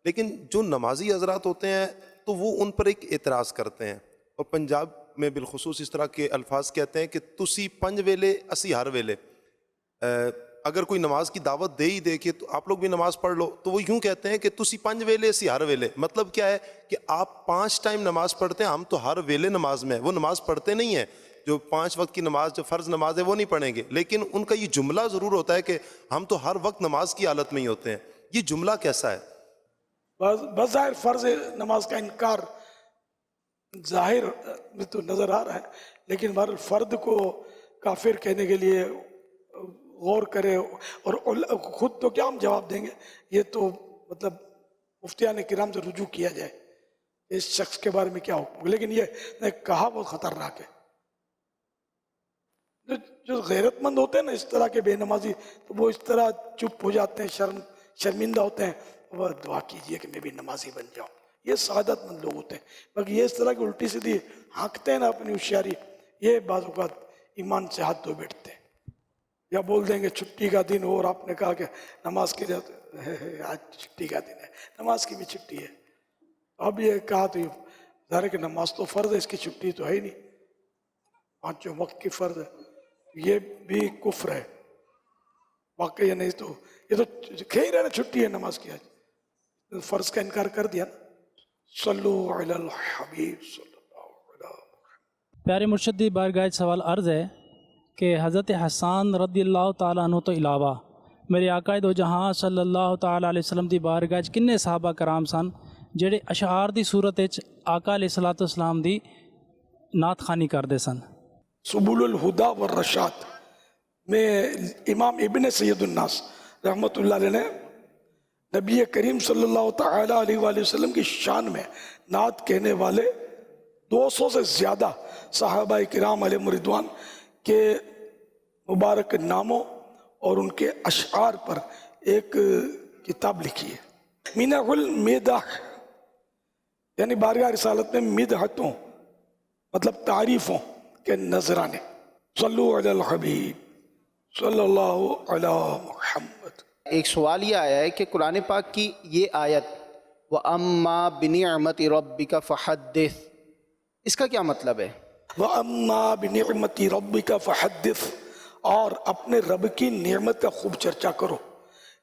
لیکن جو نمازی حضرات ہوتے ہیں تو وہ ان پر ایک اعتراض کرتے ہیں، اور پنجاب میں بالخصوص اس طرح کے الفاظ کہتے ہیں کہ تسی پنج ویلے اسی ہر ویلے۔ اگر کوئی نماز کی دعوت دے ہی دے کہ تو آپ لوگ بھی نماز پڑھ لو، تو وہ یوں کہتے ہیں کہ تسی پنج ویلے اسی ہر ویلے۔ مطلب کیا ہے کہ آپ 5 ٹائم نماز پڑھتے ہیں، ہم تو ہر ویلے نماز میں ہیں، وہ نماز پڑھتے نہیں ہیں، جو 5 وقت کی نماز جو فرض نماز ہے وہ نہیں پڑھیں گے، لیکن ان کا یہ جملہ ضرور ہوتا ہے کہ ہم تو ہر وقت نماز کی حالت میں ہی ہوتے ہیں۔ یہ جملہ کیسا ہے؟ بظاہر فرض نماز کا انکار ظاہر میں تو نظر آ رہا ہے، لیکن فرد کو کافر کہنے کے لیے غور کرے، اور خود تو کیا ہم جواب دیں گے، یہ تو مطلب مفتیان کرام سے رجوع کیا جائے اس شخص کے بارے میں کیا حکم، لیکن یہ کہا بہت خطرناک ہے۔ جو غیرت مند ہوتے ہیں نا اس طرح کے بے نمازی، تو وہ اس طرح چپ ہو جاتے ہیں، شرمندہ ہوتے ہیں، وہ دعا کیجئے کہ میں بھی نمازی بن جاؤں۔ یہ سعادت مند لوگ ہوتے ہیں، باقی یہ اس طرح کی الٹی سیدھی ہانکتے ہیں نا اپنی ہوشیاری، یہ بعض اوقات ایمان سے ہاتھ دھو بیٹھتے ہیں، یا بول دیں گے چھٹی کا دن ہو، اور آپ نے کہا کہ نماز کے لیے آج چھٹی کا دن ہے، نماز کی بھی چھٹی ہے۔ اب یہ کہا تو ظاہر ہے کہ نماز تو فرض ہے، اس کی چھٹی تو ہے ہی نہیں، 5 وقت کی فرض ہے، یہ بھی کفر ہے واقعی۔ نہیں تو یہ تو کہہ رہے نا چھٹی ہے نماز کی، آج فرض کا انکار کر دیا نا۔ صلو علی الحبیب صلی اللہ علیہ وسلم۔ پیارے مرشد دی بارگاہ سوال عرض ہے کہ حضرت حسان رضی اللہ تعالیٰ عنہ تو علاوہ میرے آقا دو جہاں صلی اللہ تعالیٰ علیہ وسلم دی بارگاہ کنے صحابہ کرام سن جڑے اشعار دی صورت آقا علیہ الصلوۃ والسلام دی نعت خوانی کردے سن؟ سبل الہدا والرشاد میں امام ابن سید الناس رحمۃ اللہ علیہ نے نبی کریم صلی اللہ تعالیٰ علیہ وآلہ وسلم کی شان میں نعت کہنے والے 200 سے زیادہ صحابہ کرام علیہ رضوان کے مبارک ناموں اور ان کے اشعار پر ایک کتاب لکھی ہے، منہ المدح، یعنی بارگاہ رسالت میں مدحتوں مطلب تعریفوں کے نذرانے۔ صلو علی الحبیب صلی اللہ علی محمد۔ ایک سوال یہ آیا ہے کہ قرآن پاک کی یہ آیت وَأَمَّا بِنِعْمَةِ رَبِّكَ فَحَدِّثْ، اس کا کیا مطلب ہے؟ وَأَمَّا بِنِعْمَةِ رَبِّكَ فَحَدِّثْ، اور اپنے رب کی نعمت کا خوب چرچا کرو۔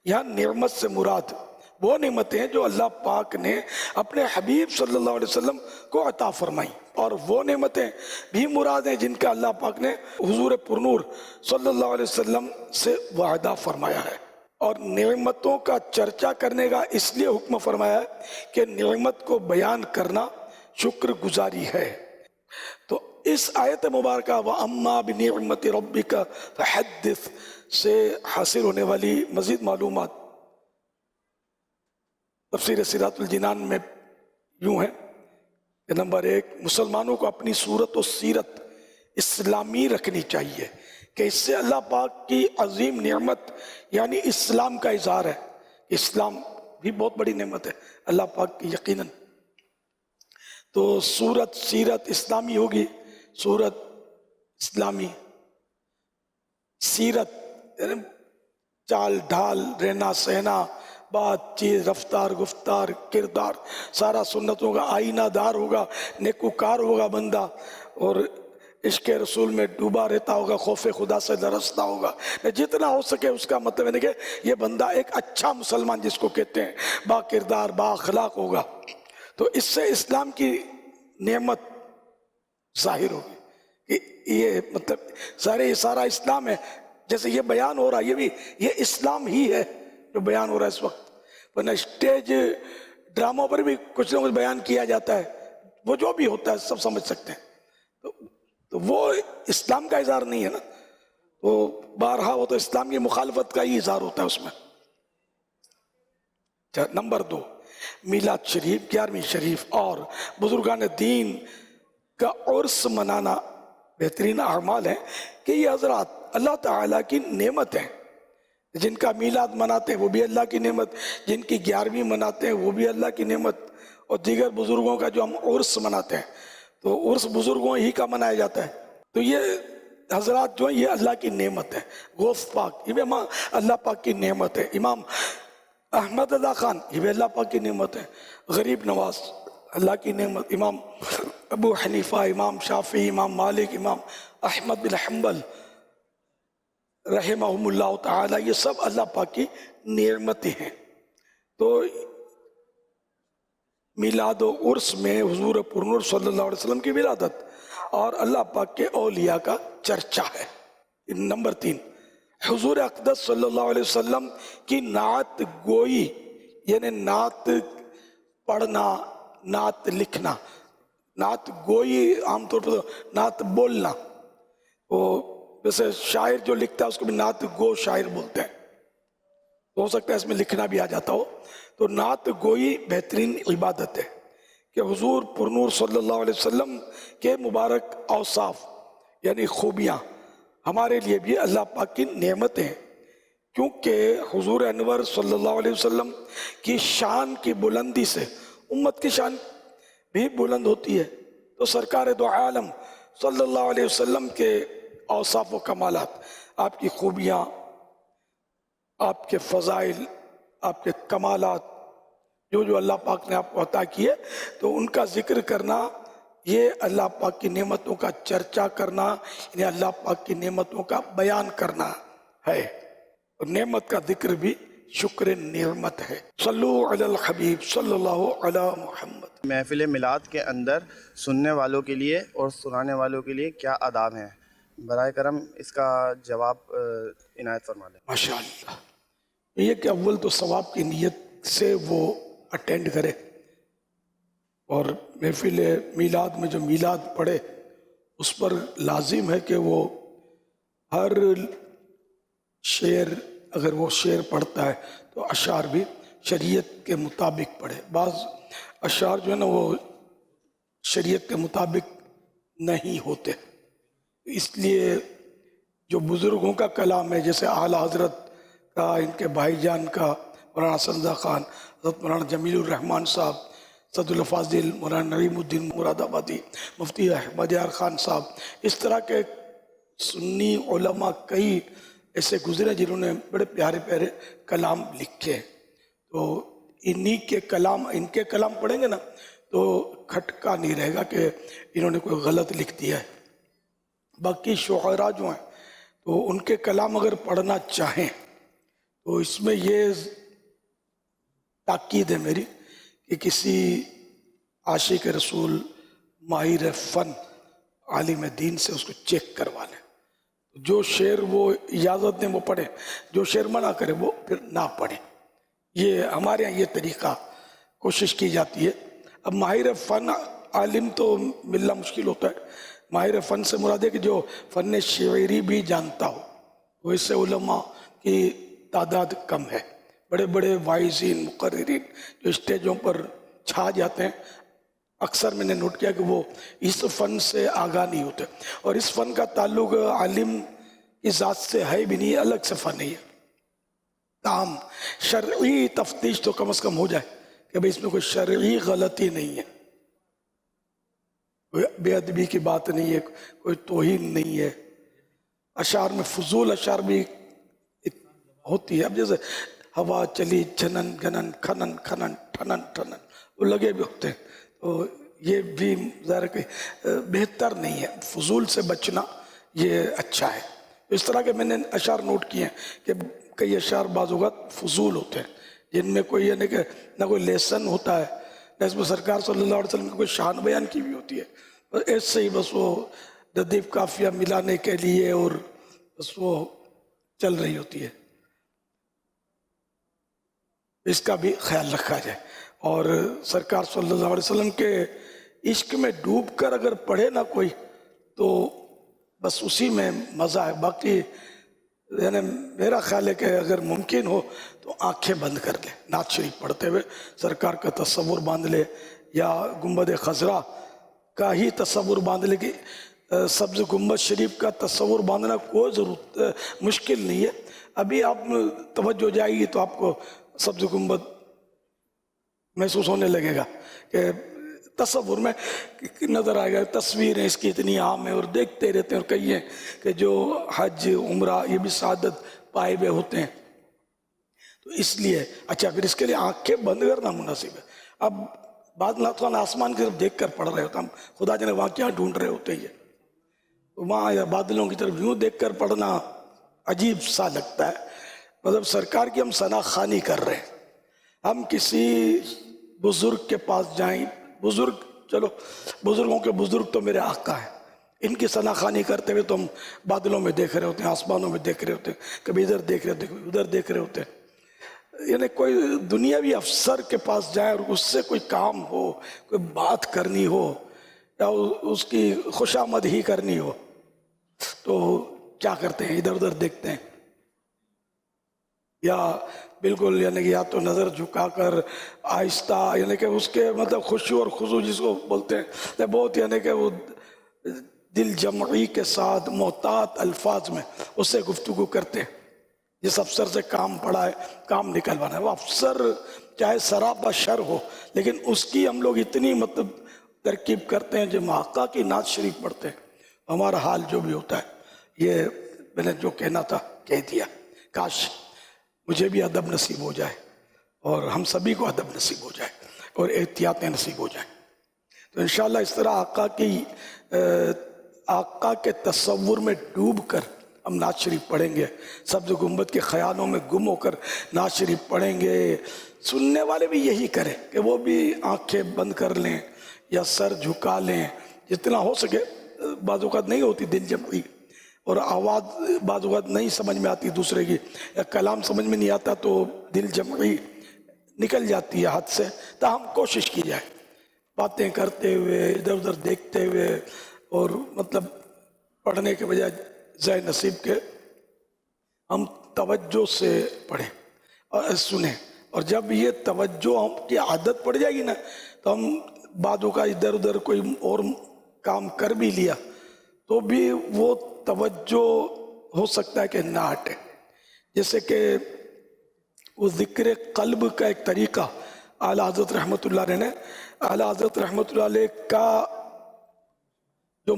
یہاں نعمت سے مراد وہ نعمتیں ہیں جو اللہ پاک نے اپنے حبیب صلی اللہ علیہ وسلم کو عطا فرمائی، اور وہ نعمتیں بھی مراد ہیں جن کا اللہ پاک نے حضور پرنور صلی اللہ علیہ وسلم سے وعدہ فرمایا ہے۔ اور نعمتوں کا چرچا کرنے کا اس لیے حکم فرمایا ہے کہ نعمت کو بیان کرنا شکر گزاری ہے۔ تو اس آیت مبارکہ وَأَمَّا بِنِعْمَةِ رَبِّكَ فَحَدِّثْ سے حاصل ہونے والی مزید معلومات تفسیر سیرات الجنان میں یوں ہے کہ نمبر 1، مسلمانوں کو اپنی صورت و سیرت اسلامی رکھنی چاہیے کہ اس سے اللہ پاک کی عظیم نعمت یعنی اسلام کا اظہار ہے۔ اسلام بھی بہت بڑی نعمت ہے اللہ پاک کی یقیناً۔ تو صورت سیرت اسلامی ہوگی، صورت اسلامی، سیرت یعنی چال ڈھال، رہنا سہنا، بات چیت، رفتار گفتار، کردار سارا سنتوں کا آئینہ دار ہوگا، نیکوکار ہوگا بندہ، اور عشق رسول میں ڈوبا رہتا ہوگا، خوف خدا سے لرزتا ہوگا، جتنا ہو سکے اس کا مطلب ہے کہ یہ بندہ ایک اچھا مسلمان جس کو کہتے ہیں با کردار با اخلاق ہوگا۔ تو اس سے اسلام کی نعمت ظاہر ہوگی کہ یہ مطلب سارا اسلام ہے، جیسے یہ بیان ہو رہا ہے یہ بھی یہ اسلام ہی ہے جو بیان ہو رہا ہے اس وقت، ورنہ اسٹیج ڈراموں پر بھی کچھ نہ کچھ بیان کیا جاتا ہے، وہ جو بھی ہوتا ہے سب سمجھ سکتے ہیں، تو وہ اسلام کا اظہار نہیں ہے نا، وہ بارہا وہ تو اسلام کی مخالفت کا ہی اظہار ہوتا ہے اس میں۔ نمبر 2، میلاد شریف 11ویں شریف اور بزرگان دین کا عرس منانا بہترین اعمال ہیں کہ یہ حضرات اللہ تعالیٰ کی نعمت ہیں۔ جن کا میلاد مناتے ہیں وہ بھی اللہ کی نعمت، جن کی 11ویں مناتے ہیں وہ بھی اللہ کی نعمت، اور دیگر بزرگوں کا جو ہم عرس مناتے ہیں تو عرس بزرگوں ہی کا منایا جاتا ہے. تو یہ حضرات جو ہیں یہ اللہ کی نعمت ہے. غوث پاک یہ بھی اللہ پاک کی نعمت ہے. امام احمد رضا خان یہ بھی اللہ پاک کی نعمت ہے. غریب نواز اللہ کی نعمت. امام ابو حنیفہ، امام شافعی، امام مالک، امام احمد بن حنبل رحمہم اللہ تعالی، یہ سب اللہ پاک کی نعمتیں ہیں. تو میلاد و عرس میں حضور پرنور صلی اللہ علیہ وسلم کی ولادت اور اللہ پاک کے اولیاء کا چرچا ہے. نمبر 3، حضور اقدس صلی اللہ علیہ وسلم کی نعت گوئی، یعنی نعت پڑھنا، نعت لکھنا. نعت گوئی عام طور پر نعت بولنا، وہ جیسے شاعر جو لکھتا ہے اس کو بھی نعت گو شاعر بولتے ہیں. ہو سکتا ہے اس میں لکھنا بھی آ جاتا ہو. تو نعت گوئی بہترین عبادت ہے کہ حضور پرنور صلی اللہ علیہ وسلم کے مبارک اوصاف یعنی خوبیاں ہمارے لیے بھی اللہ پاک کی نعمتیں ہیں، کیونکہ حضور انور صلی اللہ علیہ وسلم کی شان کی بلندی سے امت کی شان بھی بلند ہوتی ہے. تو سرکار دو عالم صلی اللہ علیہ وسلم کے اوصاف و کمالات، آپ کی خوبیاں، آپ کے فضائل، آپ کے کمالات جو اللہ پاک نے آپ کو عطا کیے، تو ان کا ذکر کرنا یہ اللہ پاک کی نعمتوں کا چرچا کرنا، یعنی اللہ پاک کی نعمتوں کا بیان کرنا ہے. اور نعمت کا ذکر بھی شکر نعمت ہے. صلو علی الحبیب صلی اللہ علی محمد. محفل میلاد کے اندر سننے والوں کے لیے اور سنانے والوں کے لیے کیا آداب ہیں؟ برائے کرم اس کا جواب عنایت فرما لیں. ماشاء اللہ. یہ کہ اول تو ثواب کی نیت سے وہ اٹینڈ کرے، اور محفل میلاد میں جو میلاد پڑھے اس پر لازم ہے کہ وہ ہر شعر، اگر وہ شعر پڑھتا ہے تو اشعار بھی شریعت کے مطابق پڑھے. بعض اشعار جو ہے نا وہ شریعت کے مطابق نہیں ہوتے، اس لیے جو بزرگوں کا کلام ہے جیسے اعلیٰ حضرت کا، ان کے بھائی جان کا مولانا سنزا خان، حضرت مولانا جمیل الرحمن صاحب، سعد الفاضل، مولانا نعیم الدین مراد آبادی، مفتی احمد یار خان صاحب، اس طرح کے سنی علماء کئی ایسے گزرے جنہوں نے بڑے پیارے پیارے کلام لکھے. تو انہی کے کلام، ان کے کلام پڑھیں گے نا تو کھٹکا نہیں رہے گا کہ انہوں نے کوئی غلط لکھ دیا ہے. باقی شعراء جو ہیں تو ان کے کلام اگر پڑھنا چاہیں تو اس میں یہ تاکید ہے میری کہ کسی عاشق رسول، ماہر فن، عالم دین سے اس کو چیک کروا لیں. جو شعر وہ اجازت دیں وہ پڑھیں، جو شعر منع کرے وہ پھر نہ پڑھیں. یہ ہمارے یہاں یہ طریقہ کوشش کی جاتی ہے. اب ماہر فن عالم تو ملنا مشکل ہوتا ہے. ماہر فن سے مراد ہے کہ جو فن شعری بھی جانتا ہو. وہ اس سے علماء کی تعداد کم ہے. بڑے بڑے واعظین، مقررین جو اسٹیجوں پر چھا جاتے ہیں، اکثر میں نے نوٹ کیا کہ وہ اس فن سے آگاہ نہیں ہوتے، اور اس فن کا تعلق عالم کی ذات سے ہے بھی نہیں، الگ سے فن نہیں ہے. تاہم شرعی تفتیش تو کم از کم ہو جائے کہ بھئی اس میں کوئی شرعی غلطی نہیں ہے، کوئی بے ادبی کی بات نہیں ہے، کوئی توہین نہیں ہے. اشعار میں فضول اشعار بھی ہوتی ہے. اب جیسے ہوا چلی جنن گنن کھنن کھنن ٹھنن ٹھنن، وہ لگے بھی ہوتے ہیں، تو یہ بھی ظاہر کہ بہتر نہیں ہے. فضول سے بچنا یہ اچھا ہے. اس طرح کے میں نے اشعار نوٹ کیے ہیں کہ کئی اشعار بعض اوقات فضول ہوتے ہیں جن میں کوئی یہ نہیں کہ نہ کوئی لیسن ہوتا ہے، نہ اس میں سرکار صلی اللہ علیہ وسلم کی کوئی شان بیان کی بھی ہوتی ہے. ایسے ہی بس وہ ردیف قافیہ ملانے کے لیے اور بس وہ چل رہی ہوتی ہے. اس کا بھی خیال رکھا جائے. اور سرکار صلی اللہ علیہ وسلم کے عشق میں ڈوب کر اگر پڑھے نہ کوئی تو بس اسی میں مزہ ہے. باقی یعنی میرا خیال ہے کہ اگر ممکن ہو تو آنکھیں بند کر لے، نعت شریف پڑھتے ہوئے سرکار کا تصور باندھ لے، یا گنبد خضرا کا ہی تصور باندھ لے. کہ سبز گنبد شریف کا تصور باندھنا کوئی ضرورت مشکل نہیں ہے. ابھی آپ توجہ جائے گی تو آپ کو سبز گنبد محسوس ہونے لگے گا کہ تصور میں نظر آئے گا، تصویریں اس کی اتنی عام ہیں اور دیکھتے رہتے ہیں، اور کئی ہیں کہ جو حج عمرہ یہ بھی سعادت پائے ہوئے ہوتے ہیں. تو اس لیے اچھا پھر اس کے لیے آنکھیں بند کرنا مناسب ہے. اب بعض ناتخوان آسمان کی طرف دیکھ کر پڑھ رہے ہوتے ہیں، ہم خدا جانے وہاں کیا ڈھونڈ رہے ہوتے ہیں، وہاں یا بادلوں کی طرف یوں دیکھ کر پڑھنا عجیب سا لگتا ہے. مطلب سرکار کی ہم ثنا خوانی کر رہے ہیں. ہم کسی بزرگ کے پاس جائیں، بزرگ چلو بزرگوں کے بزرگ تو میرے آقا ہیں، ان کی ثنا خوانی کرتے ہوئے تو ہم بادلوں میں دیکھ رہے ہوتے ہیں، آسمانوں میں دیکھ رہے ہوتے ہیں، کبھی ادھر دیکھ رہے ہوتے ہیں، کبھی ادھر دیکھ رہے ہوتے ہیں. یعنی کوئی دنیاوی افسر کے پاس جائیں اور اس سے کوئی کام ہو، کوئی بات کرنی ہو یا اس کی خوشامد ہی کرنی ہو تو کیا کرتے ہیں؟ ادھر ادھر دیکھتے ہیں، یا بالکل یعنی کہ یا تو نظر جھکا کر آہستہ، یعنی کہ اس کے مطلب خشوع اور خضوع جس کو بولتے ہیں بہت، یعنی کہ وہ دل جمعی کے ساتھ محتاط الفاظ میں اس سے گفتگو کرتے ہیں. جس افسر سے کام پڑا ہے، کام نکلوانا ہے، وہ افسر چاہے سراپا شر ہو لیکن اس کی ہم لوگ اتنی مطلب ترکیب کرتے ہیں. جب آقا کی نعت شریف پڑھتے ہیں ہمارا حال جو بھی ہوتا ہے، یہ میں نے جو کہنا تھا کہہ دیا. کاش مجھے بھی ادب نصیب ہو جائے اور ہم سبھی کو ادب نصیب ہو جائے اور احتیاطیں نصیب ہو جائیں. تو انشاءاللہ اس طرح آقا کے تصور میں ڈوب کر ہم نعت شریف پڑھیں گے، سبز گنبد کے خیالوں میں گم ہو کر نعت شریف پڑھیں گے. سننے والے بھی یہی کریں کہ وہ بھی آنکھیں بند کر لیں یا سر جھکا لیں جتنا ہو سکے. بعض اوقات نہیں ہوتی دل جمعی اور آواز بعض اوقات نہیں سمجھ میں آتی دوسرے کی، یا کلام سمجھ میں نہیں آتا تو دل جمعی نکل جاتی ہے ہاتھ سے. تاہم کوشش کی جائے باتیں کرتے ہوئے، ادھر ادھر دیکھتے ہوئے، اور مطلب پڑھنے کے بجائے ذہن نصیب کے ہم توجہ سے پڑھیں اور سنیں. اور جب یہ توجہ ہم کی عادت پڑ جائے گی نا تو ہم بعدوں کا ادھر ادھر کوئی اور کام کر بھی لیا تو بھی وہ توجہ ہو سکتا ہے کہ نہ ہٹے. جیسے کہ وہ ذکر قلب کا ایک طریقہ اعلیٰ حضرت رحمۃ اللہ علیہ نے، اعلیٰ حضرت رحمۃ اللہ علیہ کا جو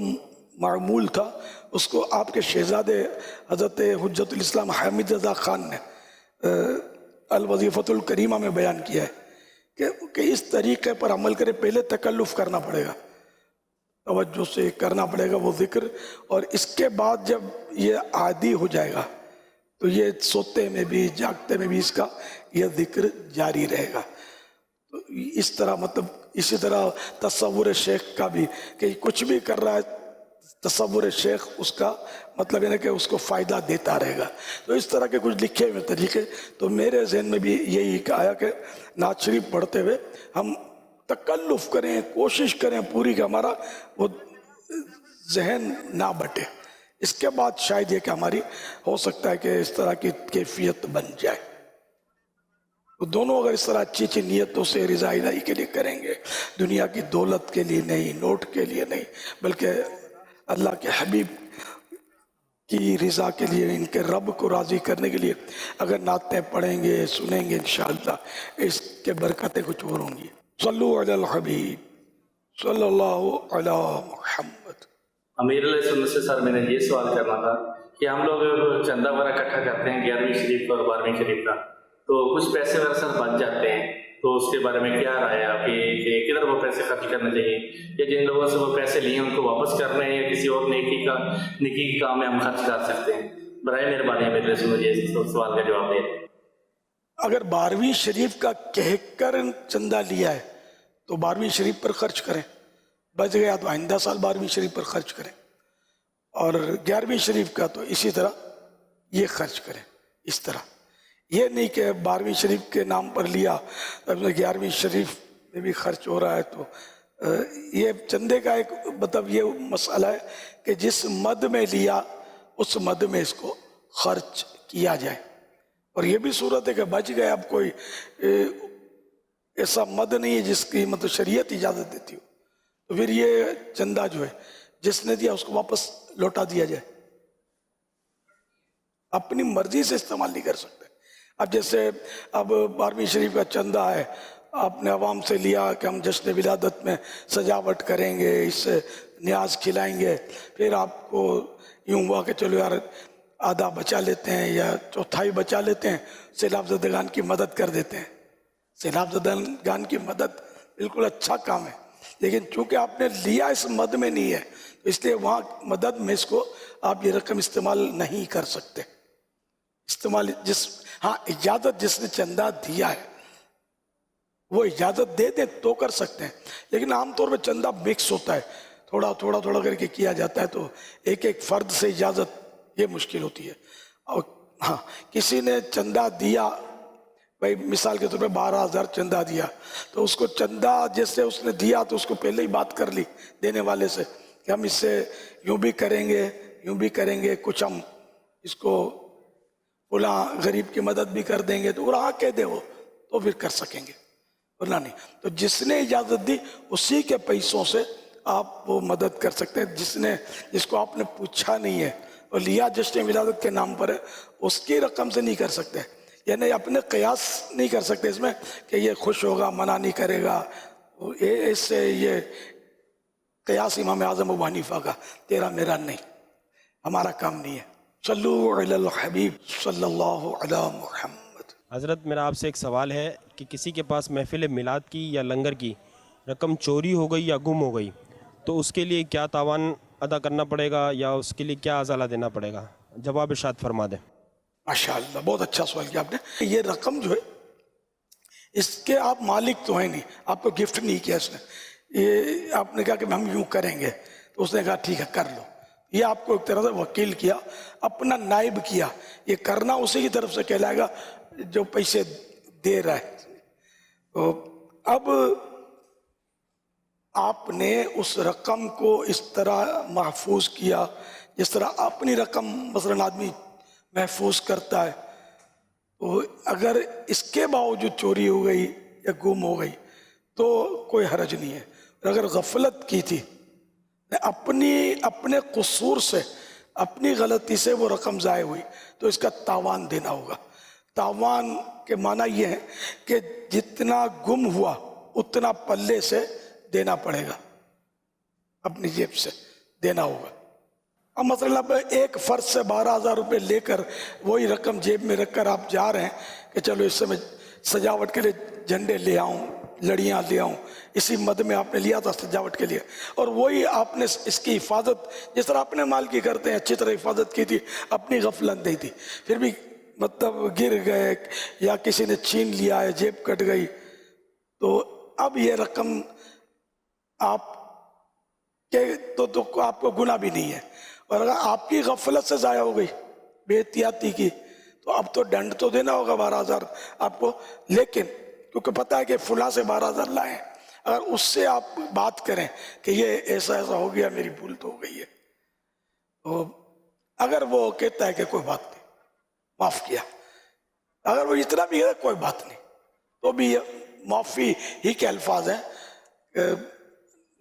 معمول تھا اس کو آپ کے شہزادے حضرت حجت الاسلام حامد رضا خان نے الوظیفۃ الکریمہ میں بیان کیا ہے کہ اس طریقے پر عمل کرے. پہلے تکلف کرنا پڑے گا، توجہ سے کرنا پڑے گا وہ ذکر، اور اس کے بعد جب یہ عادی ہو جائے گا تو یہ سوتے میں بھی جاگتے میں بھی اس کا یہ ذکر جاری رہے گا. تو اس طرح مطلب اسی طرح تصور شیخ کا بھی کہ کچھ بھی کر رہا ہے تصور شیخ اس کا مطلب ہے کہ اس کو فائدہ دیتا رہے گا. تو اس طرح کے کچھ لکھے ہوئے طریقے تو میرے ذہن میں بھی یہی آیا کہ نعت شریف پڑھتے ہوئے ہم تکلف کریں، کوشش کریں پوری کہ ہمارا وہ ذہن نہ بٹے. اس کے بعد شاید یہ کہ ہماری ہو سکتا ہے کہ اس طرح کی کیفیت بن جائے. تو دونوں اگر اس طرح اچھی اچھی نیتوں سے رضا الہی کے لیے کریں گے، دنیا کی دولت کے لیے نہیں، نوٹ کے لیے نہیں، بلکہ اللہ کے حبیب کی رضا کے لیے، ان کے رب کو راضی کرنے کے لیے اگر نعتیں پڑھیں گے، سنیں گے، انشاءاللہ اس کے برکتیں کچھ اور ہوں گی. صلو علی الحبیب صلی اللہ علی محمد. امیر علیہ سنت سے سر میں نے یہ سوال کرنا تھا کہ ہم لوگ چندہ وغیرہ اکٹھا کرتے ہیں 11ویں شریف اور 12ویں شریف کا، تو کچھ پیسے وغیرہ سر بچ جاتے ہیں، تو اس کے بارے میں کیا رائے ہے آپ کی کہ کدھر وہ پیسے خرچ کرنے چاہیے، یا جن لوگوں سے وہ پیسے لیے ان کو واپس کرنے ہیں، یا کسی اور نیکی کے کام میں ہم خرچ کر سکتے ہیں؟ برائے مہربانی امیر علیہ سنت یہ سوال کا جواب دیں. اگر 12ویں شریف کا کہہ کر چندہ لیا ہے تو 12ویں شریف پر خرچ کریں، بچ گیا تو آئندہ سال 12ویں شریف پر خرچ کریں، اور 11ویں شریف کا تو اسی طرح یہ خرچ کریں. اس طرح یہ نہیں کہ 12ویں شریف کے نام پر لیا 11ویں شریف میں بھی خرچ ہو رہا ہے. تو یہ چندے کا ایک مطلب یہ مسئلہ ہے کہ جس مد میں لیا اس مد میں اس کو خرچ کیا جائے. اور یہ بھی صورت ہے کہ بچ گئے، اب کوئی ایسا مد نہیں ہے جس کی مطلب شریعت اجازت دیتی ہو، تو پھر یہ چندہ جو ہے جس نے دیا اس کو واپس لوٹا دیا جائے. اپنی مرضی سے استعمال نہیں کر سکتے. اب جیسے اب 12ویں شریف کا چندہ ہے، آپ نے عوام سے لیا کہ ہم جشن ولادت میں سجاوٹ کریں گے، اس سے نیاز کھلائیں گے، پھر آپ کو یوں ہوا کہ چلو یار آدھا بچا لیتے ہیں یا چوتھائی بچا لیتے ہیں، سیلاب زدگان کی مدد کر دیتے ہیں. سیلاب زدگان کی مدد بالکل اچھا کام ہے، لیکن چونکہ آپ نے لیا اس مد میں نہیں ہے، اس لیے وہاں مدد میں اس کو آپ یہ رقم استعمال نہیں کر سکتے. استعمال اجازت جس نے چندہ دیا ہے وہ اجازت دے دیں تو کر سکتے ہیں، لیکن عام طور پہ چندہ مکس ہوتا ہے، تھوڑا تھوڑا تھوڑا کر کے کیا جاتا ہے، تو ایک ایک فرد سے اجازت یہ مشکل ہوتی ہے. اور ہاں کسی نے چندہ دیا، بھائی مثال کے طور پہ 12,000 چندہ دیا، تو اس کو چندہ جیسے اس نے دیا تو اس کو پہلے ہی بات کر لی دینے والے سے کہ ہم اس سے یوں بھی کریں گے یوں بھی کریں گے، کچھ ہم اس کو فلاں غریب کی مدد بھی کر دیں گے، تو وہ کہہ دے وہ تو پھر کر سکیں گے، ورنہ نہیں. تو جس نے اجازت دی اسی کے پیسوں سے آپ وہ مدد کر سکتے ہیں. جس کو آپ نے پوچھا نہیں ہے اور لیا جشن ولادت کے نام پر ہے، اس کی رقم سے نہیں کر سکتے، یعنی اپنے قیاس نہیں کر سکتے اس میں کہ یہ خوش ہوگا منع نہیں کرے گا. اس سے یہ قیاس امام اعظم ابو حنیفہ کا، تیرا میرا نہیں، ہمارا کام نہیں ہے. صلو علی الحبیب صلی اللہ علی محمد. حضرت میرا آپ سے ایک سوال ہے کہ کسی کے پاس محفل میلاد کی یا لنگر کی رقم چوری ہو گئی یا گم ہو گئی تو اس کے لیے کیا تاوان ادا کرنا پڑے گا یا اس کے لیے کیا ازالہ دینا پڑے گا؟ جواب ارشاد فرما دیں. ماشاءاللہ بہت اچھا سوال کیا آپ نے. یہ رقم جو ہے اس کے آپ مالک تو ہیں نہیں، آپ کو گفٹ نہیں کیا اس نے. یہ آپ نے کہا کہ ہم یوں کریں گے تو اس نے کہا ٹھیک ہے کر لو. یہ آپ کو ایک طرح سے وکیل کیا، اپنا نائب کیا. یہ کرنا اسی کی طرف سے کہلائے گا جو پیسے دے رہا ہے. تو اب آپ نے اس رقم کو اس طرح محفوظ کیا جس طرح اپنی رقم مثلاً آدمی محفوظ کرتا ہے. تو اگر اس کے باوجود چوری ہو گئی یا گم ہو گئی تو کوئی حرج نہیں ہے. اگر غفلت کی تھی، اپنے قصور سے، اپنی غلطی سے وہ رقم ضائع ہوئی تو اس کا تاوان دینا ہوگا. تاوان کے معنی یہ ہے کہ جتنا گم ہوا اتنا پلے سے دینا پڑے گا، اپنی جیب سے دینا ہوگا. اب مثلا ایک فرد سے 12,000 روپے لے کر وہی رقم جیب میں رکھ کر آپ جا رہے ہیں کہ چلو اس سے میں سجاوٹ کے لیے جھنڈے لے آؤں، لڑیاں لے آؤں، اسی مد میں آپ نے لیا تھا سجاوٹ کے لیے، اور وہی آپ نے اس کی حفاظت جس طرح اپنے مال کی کرتے ہیں اچھی طرح حفاظت کی تھی، اپنی غفلت نہیں تھی، پھر بھی مطلب گر گئے یا کسی نے چھین لیا ہے، جیب کٹ گئی، تو اب یہ رقم آپ کے تو آپ کو گناہ بھی نہیں ہے. اور اگر آپ کی غفلت سے ضائع ہو گئی، بے احتیاطی کی، تو اب تو ڈنڈ تو دینا ہوگا 12,000 آپ کو. لیکن کیونکہ پتہ ہے کہ فلاں سے 12,000 لائیں، اگر اس سے آپ بات کریں کہ یہ ایسا ہو گیا، میری بھول تو ہو گئی ہے، تو اگر وہ کہتا ہے کہ کوئی بات نہیں معاف کیا، اگر وہ اتنا بھی ہے کوئی بات نہیں، تو بھی یہ معافی ہی کے الفاظ ہیں.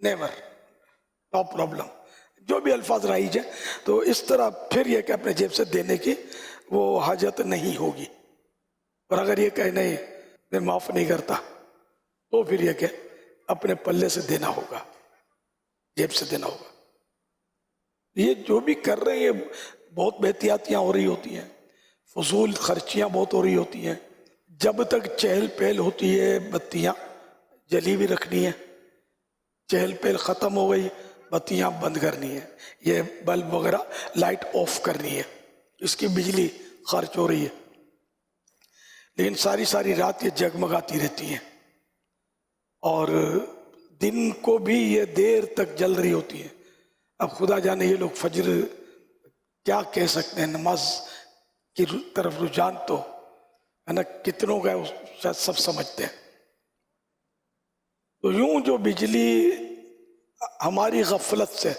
نیور، نو پرابلم، جو بھی الفاظ رائج ہیں. تو اس طرح پھر یہ کہ اپنے جیب سے دینے کی وہ حاجت نہیں ہوگی. اور اگر یہ کہ نہیں میں معاف نہیں کرتا تو پھر یہ کہ اپنے پلے سے دینا ہوگا، جیب سے دینا ہوگا. یہ جو بھی کر رہے ہیں یہ بہت بے احتیاطیاں ہو رہی ہوتی ہیں، فضول خرچیاں بہت ہو رہی ہوتی ہیں. جب تک چہل پہل ہوتی ہے بتیاں جلی بھی رکھنی ہے، چہل پہل ختم ہو گئی بتیاں بند کرنی ہے، یہ بلب وغیرہ لائٹ آف کرنی ہے، اس کی بجلی خرچ ہو رہی ہے. لیکن ساری رات یہ جگمگاتی رہتی ہیں اور دن کو بھی یہ دیر تک جل رہی ہوتی ہے. اب خدا جانے یہ لوگ فجر کیا کہہ سکتے ہیں، نماز کی طرف رجحان تو ہے نا کتنوں کا شاید سب سمجھتے ہیں. تو یوں جو بجلی ہماری غفلت سے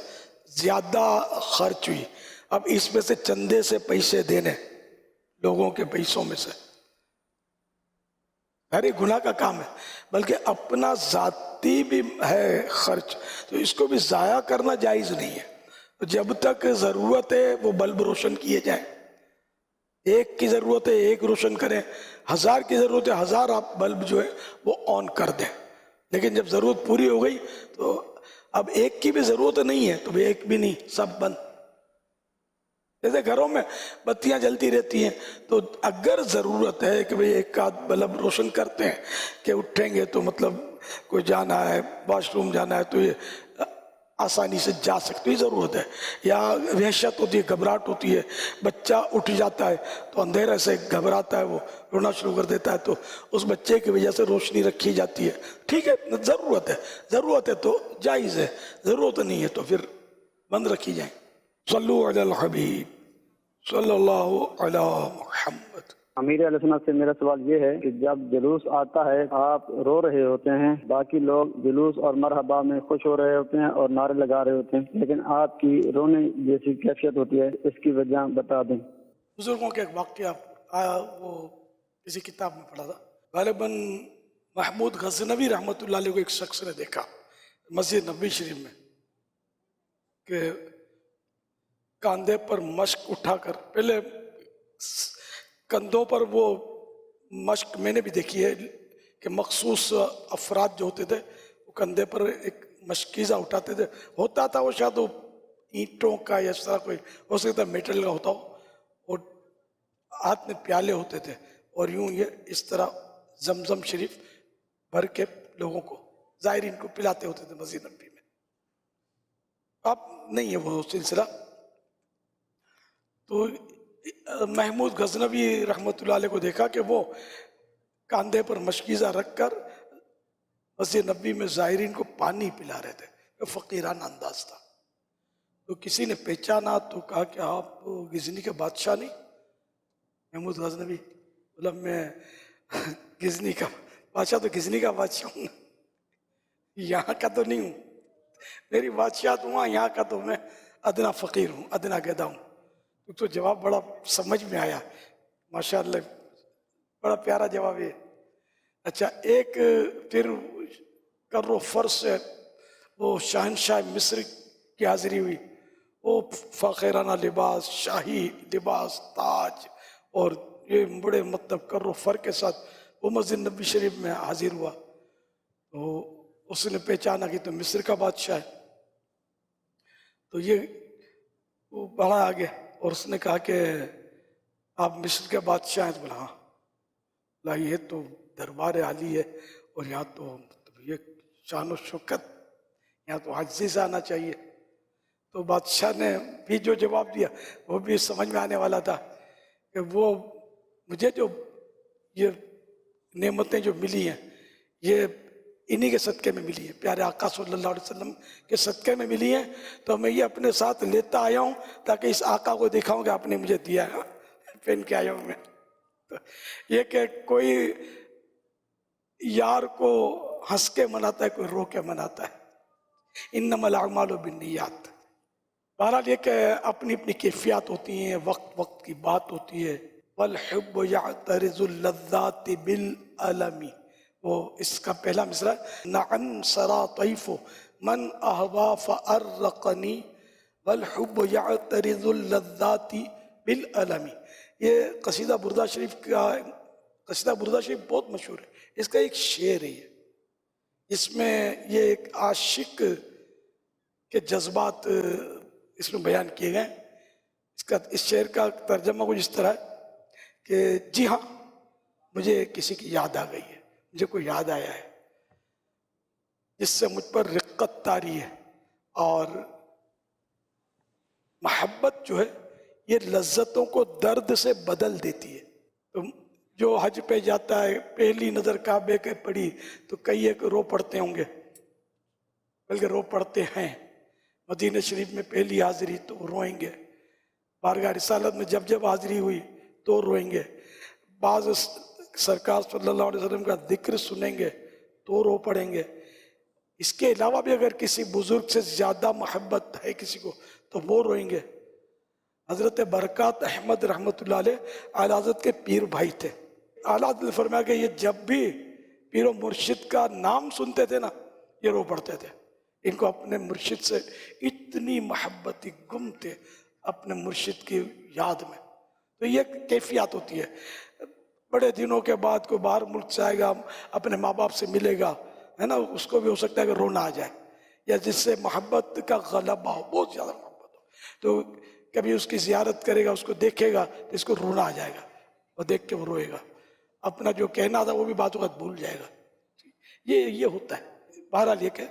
زیادہ خرچ ہوئی، اب اس میں سے چندے سے پیسے دینے، لوگوں کے پیسوں میں سے، ہر ایک گناہ کا کام ہے، بلکہ اپنا ذاتی بھی ہے خرچ، تو اس کو بھی ضائع کرنا جائز نہیں ہے. جب تک ضرورت ہے وہ بلب روشن کیے جائیں، ایک کی ضرورت ہے ایک روشن کریں، 1000 کی ضرورت ہے 1000 آپ بلب جو ہے وہ آن کر دیں، لیکن جب ضرورت پوری ہو گئی تو اب ایک کی بھی ضرورت نہیں ہے تو ایک بھی نہیں، سب بند۔ جیسے گھروں میں بتیاں جلتی رہتی ہیں، تو اگر ضرورت ہے کہ بھئی ایک آدھ بلب روشن کرتے ہیں کہ اٹھیں گے تو مطلب کوئی جانا ہے، واش روم جانا ہے تو یہ آسانی سے جا سکتے، یہ ضرورت ہے، یا وحشت ہوتی ہے، گھبراہٹ ہوتی ہے، بچہ اٹھ جاتا ہے تو اندھیرے سے گھبراتا ہے، وہ رونا شروع کر دیتا ہے، تو اس بچے کی وجہ سے روشنی رکھی جاتی ہے، ٹھیک ہے، ضرورت ہے تو جائز ہے، ضرورت نہیں ہے تو پھر بند رکھی جائیں۔ صلو علی الحبیب صلی اللہ علی محمد۔ امیر علیہ سنت سے میرا سوال یہ ہے کہ جب جلوس آتا ہے آپ رو رہے ہوتے ہیں، باقی لوگ جلوس اور مرحبا میں خوش ہو رہے ہوتے ہیں اور نعرے لگا رہے ہوتے ہیں، لیکن آپ کی رونے جیسی کیفیت ہوتی ہے، اس کی وجہ بتا دیں۔ بزرگوں کے ایک واقعہ آیا، وہ کسی کتاب میں پڑھا تھا، غالباً محمود غزنوی رحمۃ اللہ علیہ کو ایک شخص نے دیکھا مسجد نبوی شریف میں کہ کاندھے پر مشق اٹھا کر، پہلے کندھوں پر وہ مشق میں نے بھی دیکھی ہے کہ مخصوص افراد جو ہوتے تھے وہ کندھے پر ایک مشکیزہ اٹھاتے تھے، ہوتا تھا وہ شاید وہ اینٹوں کا یا اس طرح کوئی ہو سکتا ہے میٹل کا ہوتا ہو، اور ہاتھ میں پیالے ہوتے تھے اور یوں یہ اس طرح زمزم شریف بھر کے لوگوں کو، زائرین کو پلاتے ہوتے تھے مسجد نبوی میں۔ اب نہیں ہے وہ سلسلہ، تو محمود غزنوی رحمۃ اللہ علیہ کو دیکھا کہ وہ کاندھے پر مشکیزہ رکھ کر مسجد نبوی میں زائرین کو پانی پلا رہے تھے، فقیرانہ انداز تھا۔ تو کسی نے پہچانا تو کہا کہ آپ غزنی کے بادشاہ نہیں؟ محمود غزنوی بولا میں غزنی کا بادشاہ تو غزنی کا بادشاہ ہوں، یہاں کا تو نہیں ہوں، میری بادشاہت ہوں، یہاں کا تو میں ادنا فقیر ہوں، ادنا گدا ہوں۔ تو جواب بڑا سمجھ میں آیا، ماشاءاللہ بڑا پیارا جواب ہے۔ اچھا، ایک پھر کرو فرض سے وہ شہنشاہ مصر کی حاضری ہوئی، وہ فاخرانہ لباس، شاہی لباس، تاج اور یہ بڑے مطلب کرو فر کے ساتھ وہ مسجد نبوی شریف میں حاضر ہوا، تو اس نے پہچانا کہ تو مصر کا بادشاہ ہے، تو یہ وہ بڑا آگے، اور اس نے کہا کہ آپ مصر کے بادشاہ ہیں؟ تو بولا ہاں، یہ تو دربار عالی ہے اور یہاں تو یہ شان و شوکت، یہاں تو عاجزی سے آنا چاہیے۔ تو بادشاہ نے بھی جو جواب دیا وہ بھی سمجھ میں آنے والا تھا کہ وہ مجھے جو یہ نعمتیں جو ملی ہیں یہ انہی کے صدقے میں ملی ہیں، پیارے آقا صلی اللہ علیہ وسلم کے صدقے میں ملی ہیں، تو میں یہ اپنے ساتھ لیتا آیا ہوں تاکہ اس آقا کو دکھاؤں کہ آپ نے مجھے دیا ہے، پہن کے آیا ہوں میں۔ تو یہ کہ کوئی یار کو ہنس کے مناتا ہے، کوئی رو کے مناتا ہے، انما الاعمال بالنیات۔ بہرحال یہ کہ اپنی اپنی کیفیات ہوتی ہیں، وقت وقت کی بات ہوتی ہے۔ والحب یعترض اللذات بالالم، وہ اس کا پہلا مصرع ہے، نعن سرا طیف من اہوا فارقنی والحب یعترض اللذات بالالم۔ یہ قصیدہ بردہ شریف کا، قصیدہ بردہ شریف بہت مشہور ہے، اس کا ایک شعر ہے یہ، اس میں یہ ایک عاشق کے جذبات اس میں بیان کیے گئے۔ اس شعر کا ترجمہ کچھ اس طرح ہے کہ جی ہاں، مجھے کسی کی یاد آ گئی ہے، مجھے کوئی یاد آیا ہے جس سے مجھ پر رقت طاری ہے، اور محبت جو ہے یہ لذتوں کو درد سے بدل دیتی ہے۔ تو جو حج پہ جاتا ہے، پہلی نظر کعبے کے پڑی تو کئی ایک رو پڑتے ہوں گے، بلکہ رو پڑتے ہیں۔ مدینہ شریف میں پہلی حاضری تو روئیں گے، بارگاہ رسالت میں جب جب حاضری ہوئی تو روئیں گے، بعض سرکار صلی اللہ علیہ وسلم کا ذکر سنیں گے تو رو پڑیں گے۔ اس کے علاوہ بھی اگر کسی بزرگ سے زیادہ محبت ہے کسی کو تو وہ روئیں گے۔ حضرت برکات احمد رحمۃ اللہ علیہ اعلیٰ حضرت کے پیر بھائی تھے۔ اعلیٰ حضرت نے فرمایا کہ یہ جب بھی پیر و مرشد کا نام سنتے تھے نا، یہ رو پڑتے تھے۔ ان کو اپنے مرشد سے اتنی محبت، گم تھے اپنے مرشد کی یاد میں، تو یہ کیفیات ہوتی ہے. بڑے دنوں کے بعد کوئی باہر ملک سے آئے گا, اپنے ماں باپ سے ملے گا, ہے نا, اس کو بھی ہو سکتا ہے کہ رونا آ جائے, یا جس سے محبت کا غلبہ ہو, بہت زیادہ محبت ہو, تو کبھی اس کی زیارت کرے گا, اس کو دیکھے گا تو اس کو رونا آ جائے گا, اور دیکھ کے وہ روئے گا, اپنا جو کہنا تھا وہ بھی بات وقت بھول جائے گا. یہ ہوتا ہے. بہرحال یہ کہ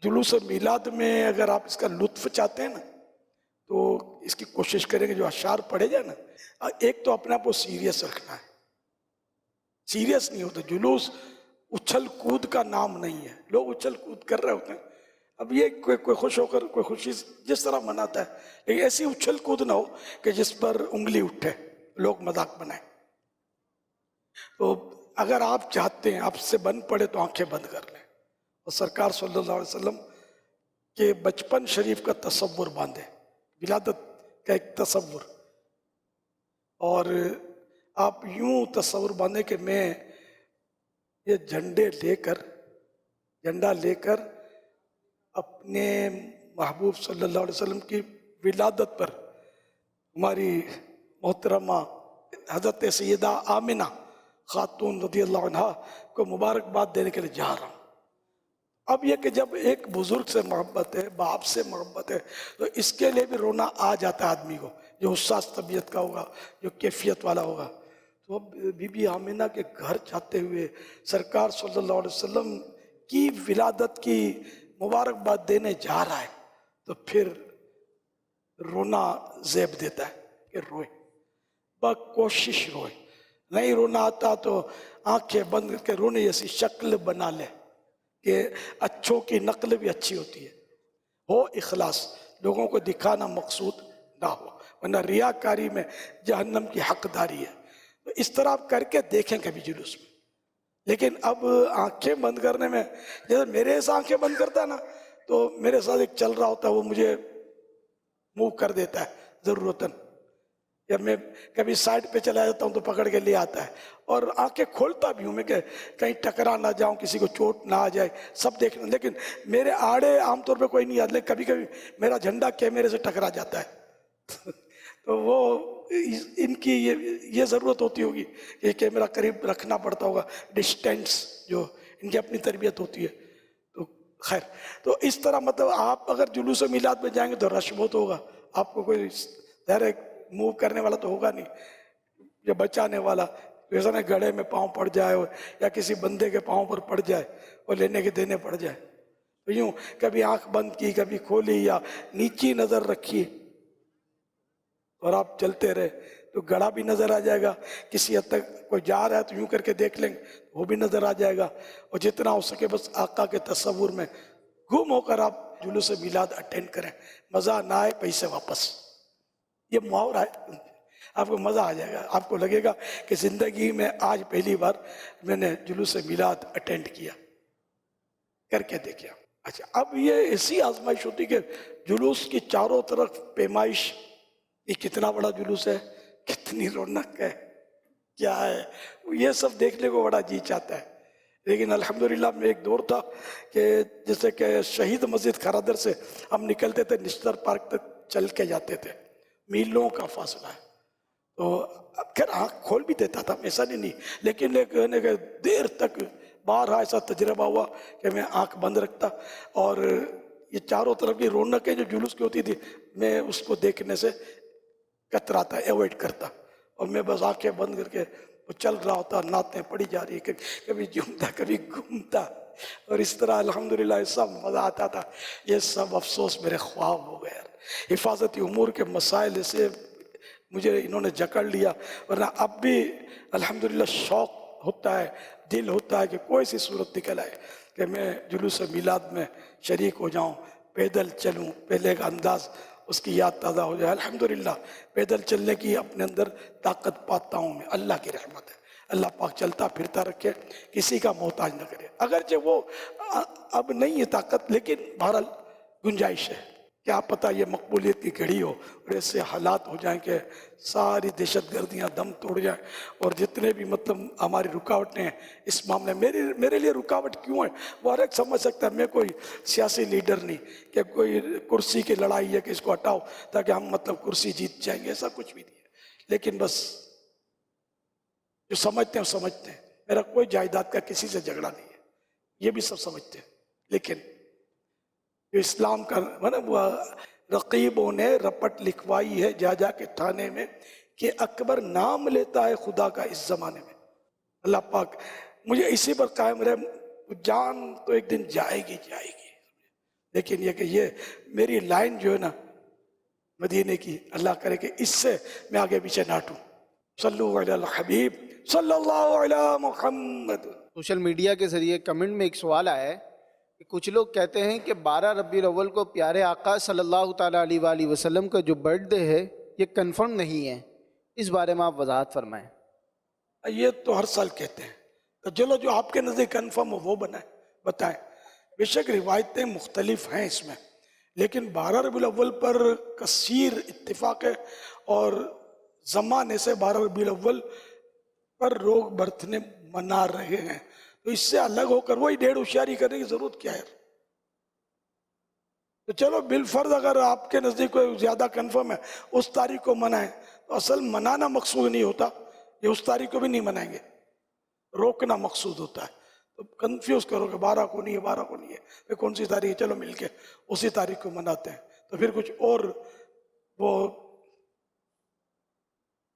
جلوس میلاد میں اگر آپ اس کا لطف چاہتے ہیں نا تو اس کی کوشش کریں کہ جو اشعار پڑھے جائے نا, ایک تو اپنے آپ کو سیریس رکھنا ہے. سیریس نہیں ہوتا جلوس, اچھل کود کا نام نہیں ہے. لوگ اچھل کود کر رہے ہوتے ہیں, اب یہ کوئی خوش ہو کر کوئی خوشی جس طرح مناتا ہے, لیکن ایسی اچھل کود نہ ہو کہ جس پر انگلی اٹھے, لوگ مذاق بنائیں. تو اگر آپ چاہتے ہیں آپ سے بن پڑے تو آنکھیں بند کر لیں اور سرکار صلی اللہ علیہ وسلم کے بچپن شریف کا تصور باندھیں, ولادت کا ایک تصور, اور آپ یوں تصور باندھیں کہ میں یہ جھنڈا لے کر اپنے محبوب صلی اللہ علیہ وسلم کی ولادت پر ہماری محترمہ حضرت سیدہ آمنہ خاتون رضی اللہ عنہا کو مبارکباد دینے کے لیے جا رہا ہوں. اب یہ کہ جب ایک بزرگ سے محبت ہے, باپ سے محبت ہے, تو اس کے لیے بھی رونا آ جاتا ہے آدمی کو, جو حساس طبیعت کا ہوگا, جو کیفیت والا ہوگا. تو اب بی بی آمنہ کے گھر جاتے ہوئے سرکار صلی اللہ علیہ وسلم کی ولادت کی مبارکباد دینے جا رہا ہے, تو پھر رونا زیب دیتا ہے کہ روئے, کوشش روئے. نہیں رونا آتا تو آنکھیں بند کر کے رونے جیسی شکل بنا لے کہ اچھوں کی نقل بھی اچھی ہوتی ہے. ہو اخلاص, لوگوں کو دکھانا مقصود نہ ہو, ورنہ ریاکاری میں جہنم کی حقداری ہے. تو اس طرح آپ کر کے دیکھیں کبھی جلوس میں. لیکن اب آنکھیں بند کرنے میں, جیسے میرے ایسا آنکھیں بند کرتا ہے نا, تو میرے ساتھ ایک چل رہا ہوتا ہے, وہ مجھے موو کر دیتا ہے ضرورتاً, یا میں کبھی سائڈ پہ چلا جاتا ہوں تو پکڑ کے لے آتا ہے, اور آنکھیں کھولتا بھی ہوں میں کہ کہیں ٹکرا نہ جاؤں, کسی کو چوٹ نہ آ جائے, سب دیکھنا. لیکن میرے آڑے عام طور پہ کوئی نہیں آتا, لیکن کبھی کبھی میرا جھنڈا کیمرے سے ٹکرا جاتا ہے. تو وہ ان کی یہ ضرورت ہوتی ہوگی کہ کیمرہ قریب رکھنا پڑتا ہوگا, ڈسٹینس جو ان کی اپنی تربیت ہوتی ہے. تو خیر, تو اس طرح مطلب آپ اگر جلوس میلاد میں جائیں گے تو رش بہت ہوگا, آپ کو کوئی ڈائریکٹ موو کرنے والا تو ہوگا نہیں, یا بچانے والا, ویسا نہ گڑھے میں پاؤں پڑ جائے یا کسی بندے کے پاؤں پر پڑ جائے اور لینے کے دینے پڑ جائے. تو یوں کبھی آنکھ بند کی, کبھی کھولی, یا نیچی نظر رکھی اور آپ چلتے رہے تو گڑھا بھی نظر آ جائے گا. کسی حد تک کوئی جا رہا ہے تو یوں کر کے دیکھ لیں گے, وہ بھی نظر آ جائے گا. اور جتنا ہو سکے بس آقا کے تصور میں گم ہو کر آپ جلوس میلاد اٹینڈ کریں. مزہ نہ آئے پیسے واپس, یہ محاورہ ہے. آپ کو مزہ آ جائے گا, آپ کو لگے گا کہ زندگی میں آج پہلی بار میں نے جلوس میلاد اٹینڈ کیا, کر کے دیکھا. اچھا, اب یہ ایسی آزمائش ہوتی کہ جلوس کی چاروں طرف پیمائش, یہ کتنا بڑا جلوس ہے, کتنی رونق ہے, کیا ہے, یہ سب دیکھنے کو بڑا جی چاہتا ہے. لیکن الحمدللہ میں ایک دور تھا کہ جیسے کہ شہید مسجد خرادر سے ہم نکلتے تھے نشتر پارک تک چل کے جاتے تھے, میلوں کا فاصلہ ہے. تو اب خیر آنکھ کھول بھی دیتا تھا, ایسا نہیں, لیکن دیر تک بارہا ایسا تجربہ ہوا کہ میں آنکھ بند رکھتا, اور یہ چاروں طرف کی رونقیں جو جلوس کی ہوتی تھی میں اس کو دیکھنے سے کتراتا, ایوائڈ کرتا, اور میں بس آنکھیں بند کر کے وہ چل رہا ہوتا, نعتیں پڑھی جا رہی, کبھی جھومتا کبھی گھومتا, اور اس طرح الحمدللہ ایسا مزہ آتا تھا. یہ سب افسوس میرے خواب ہو گئے. حفاظتی امور کے مسائل سے مجھے انہوں نے جکڑ لیا, ورنہ اب بھی الحمدللہ شوق ہوتا ہے, دل ہوتا ہے کہ کوئی سی صورت نکل آئے کہ میں جلوس میلاد میں شریک ہو جاؤں, پیدل چلوں, پہلے کا انداز اس کی یاد تازہ ہو جائے. الحمدللہ پیدل چلنے کی اپنے اندر طاقت پاتا ہوں میں, اللہ کی رحمت ہے. اللہ پاک چلتا پھرتا رکھے, کسی کا محتاج نہ کرے. اگرچہ وہ اب نہیں ہے طاقت, لیکن بہرحال گنجائش ہے. کیا پتہ یہ مقبولیت کی گھڑی ہو اور ایسے حالات ہو جائیں کہ ساری دہشت گردیاں دم توڑ جائیں, اور جتنے بھی مطلب ہماری رکاوٹیں ہیں اس معاملے میں, میرے لیے رکاوٹ کیوں ہے وہ ہر ایک سمجھ سکتا ہے. میں کوئی سیاسی لیڈر نہیں کہ کوئی کرسی کی لڑائی ہے کہ اس کو ہٹاؤ تاکہ ہم مطلب کرسی جیت جائیں گے, ایسا کچھ بھی نہیں ہے. لیکن بس جو سمجھتے ہیں سمجھتے ہیں. میرا کوئی جائیداد کا کسی سے جھگڑا نہیں ہے، یہ بھی سب سمجھتے ہیں. لیکن جو اسلام کا وہ رقیبوں نے رپٹ لکھوائی ہے جا جا کے تھانے میں کہ اکبر نام لیتا ہے خدا کا اس زمانے میں. اللہ پاک مجھے اسی پر قائم رہے. جان تو ایک دن جائے گی، لیکن یہ کہ یہ میری لائن جو ہے نا مدینے کی، اللہ کرے کہ اس سے میں آگے پیچھے نہ ہٹوں. صلو علی الحبیب صلی اللہ علی محمد. سوشل میڈیا کے ذریعے کمنٹ میں ایک سوال آیا ہے کہ کچھ لوگ کہتے ہیں کہ 12 ربیع الاول کو پیارے آقا صلی اللہ تعالیٰ علیہ وآلہ وسلم کا جو برتھ ڈے ہے یہ کنفرم نہیں ہے، اس بارے میں آپ وضاحت فرمائیں. یہ تو ہر سال کہتے ہیں، تو چلو جو آپ کے نزدیک کنفرم ہو وہ بتائیں. بے شک روایتیں مختلف ہیں اس میں، لیکن 12 ربیع الاول پر کثیر اتفاق ہے، اور زمانے سے 12 ربیع الاول پر لوگ برتھڈے منا رہے ہیں. تو اس سے الگ ہو کر وہی ڈیڑھ ہوشیاری کرنے کی ضرورت کیا ہے؟ تو چلو بالفرض اگر آپ کے نزدیک کوئی زیادہ کنفرم ہے اس تاریخ کو منائیں، تو اصل منانا مقصود نہیں ہوتا، یہ اس تاریخ کو بھی نہیں منائیں گے، روکنا مقصود ہوتا ہے. تو کنفیوز کرو کہ 12 کو نہیں ہے، 12 کو نہیں ہے، پھر کون سی تاریخ ہے؟ چلو مل کے اسی تاریخ کو مناتے ہیں. تو پھر کچھ اور وہ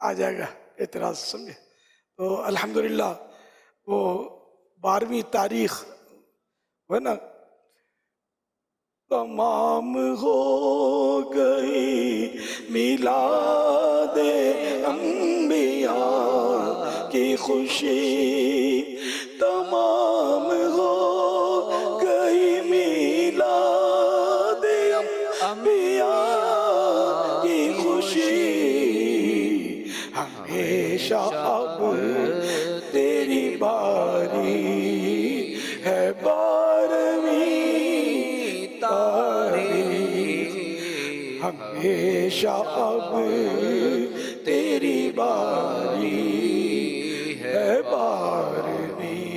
آ جائے گا اعتراض، سمجھے. تو الحمدللہ وہ 12ویں تاریخ ہے نا، تمام ہو گئی میلاد انبیاء کی خوشی، تمام ہو گئی میلاد انبیاء کی خوشی، ہمیشہ اب تیری باری ہے 12ویں تاریخ، ہمیشہ اب تیری باری ہے 12ویں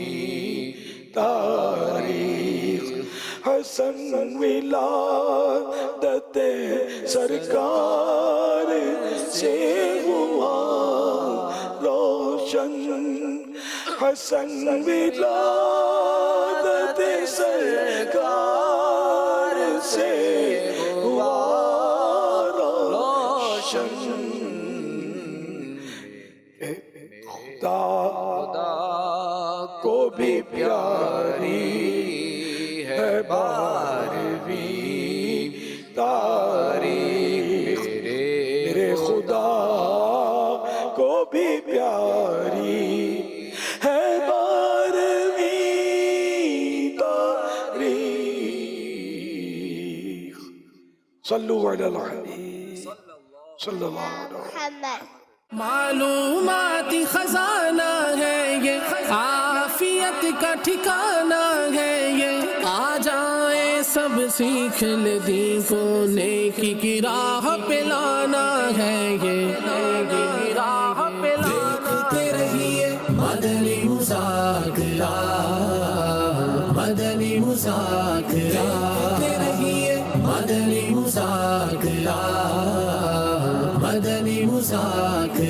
تاریخ. حسن ولادت سرکار سے ہوا روشن، حسن ولادت سرکار سے ہوا روشن. خدا کو بھی پیاری ہے 12ویں تاریخ، میرے خدا کو بھی پیاری ہے 12ویں تاریخ. صلو علی الحبیب صلی اللہ علیہ وسلم. معلومات خزانہ ہے یہ، عافیت کا ٹھکانہ ہے یہ، آ جائیں سب سیکھ لے دین کو، نیکی کی راہ پہ لانا ہے یہ، نیکی کی راہ پہ دیکھتے رہیے مدنی مذاکرہ، مدنی مذاکرہ، دیکھتے رہیے مدنی مذاکرہ، مدنی مذاکرہ.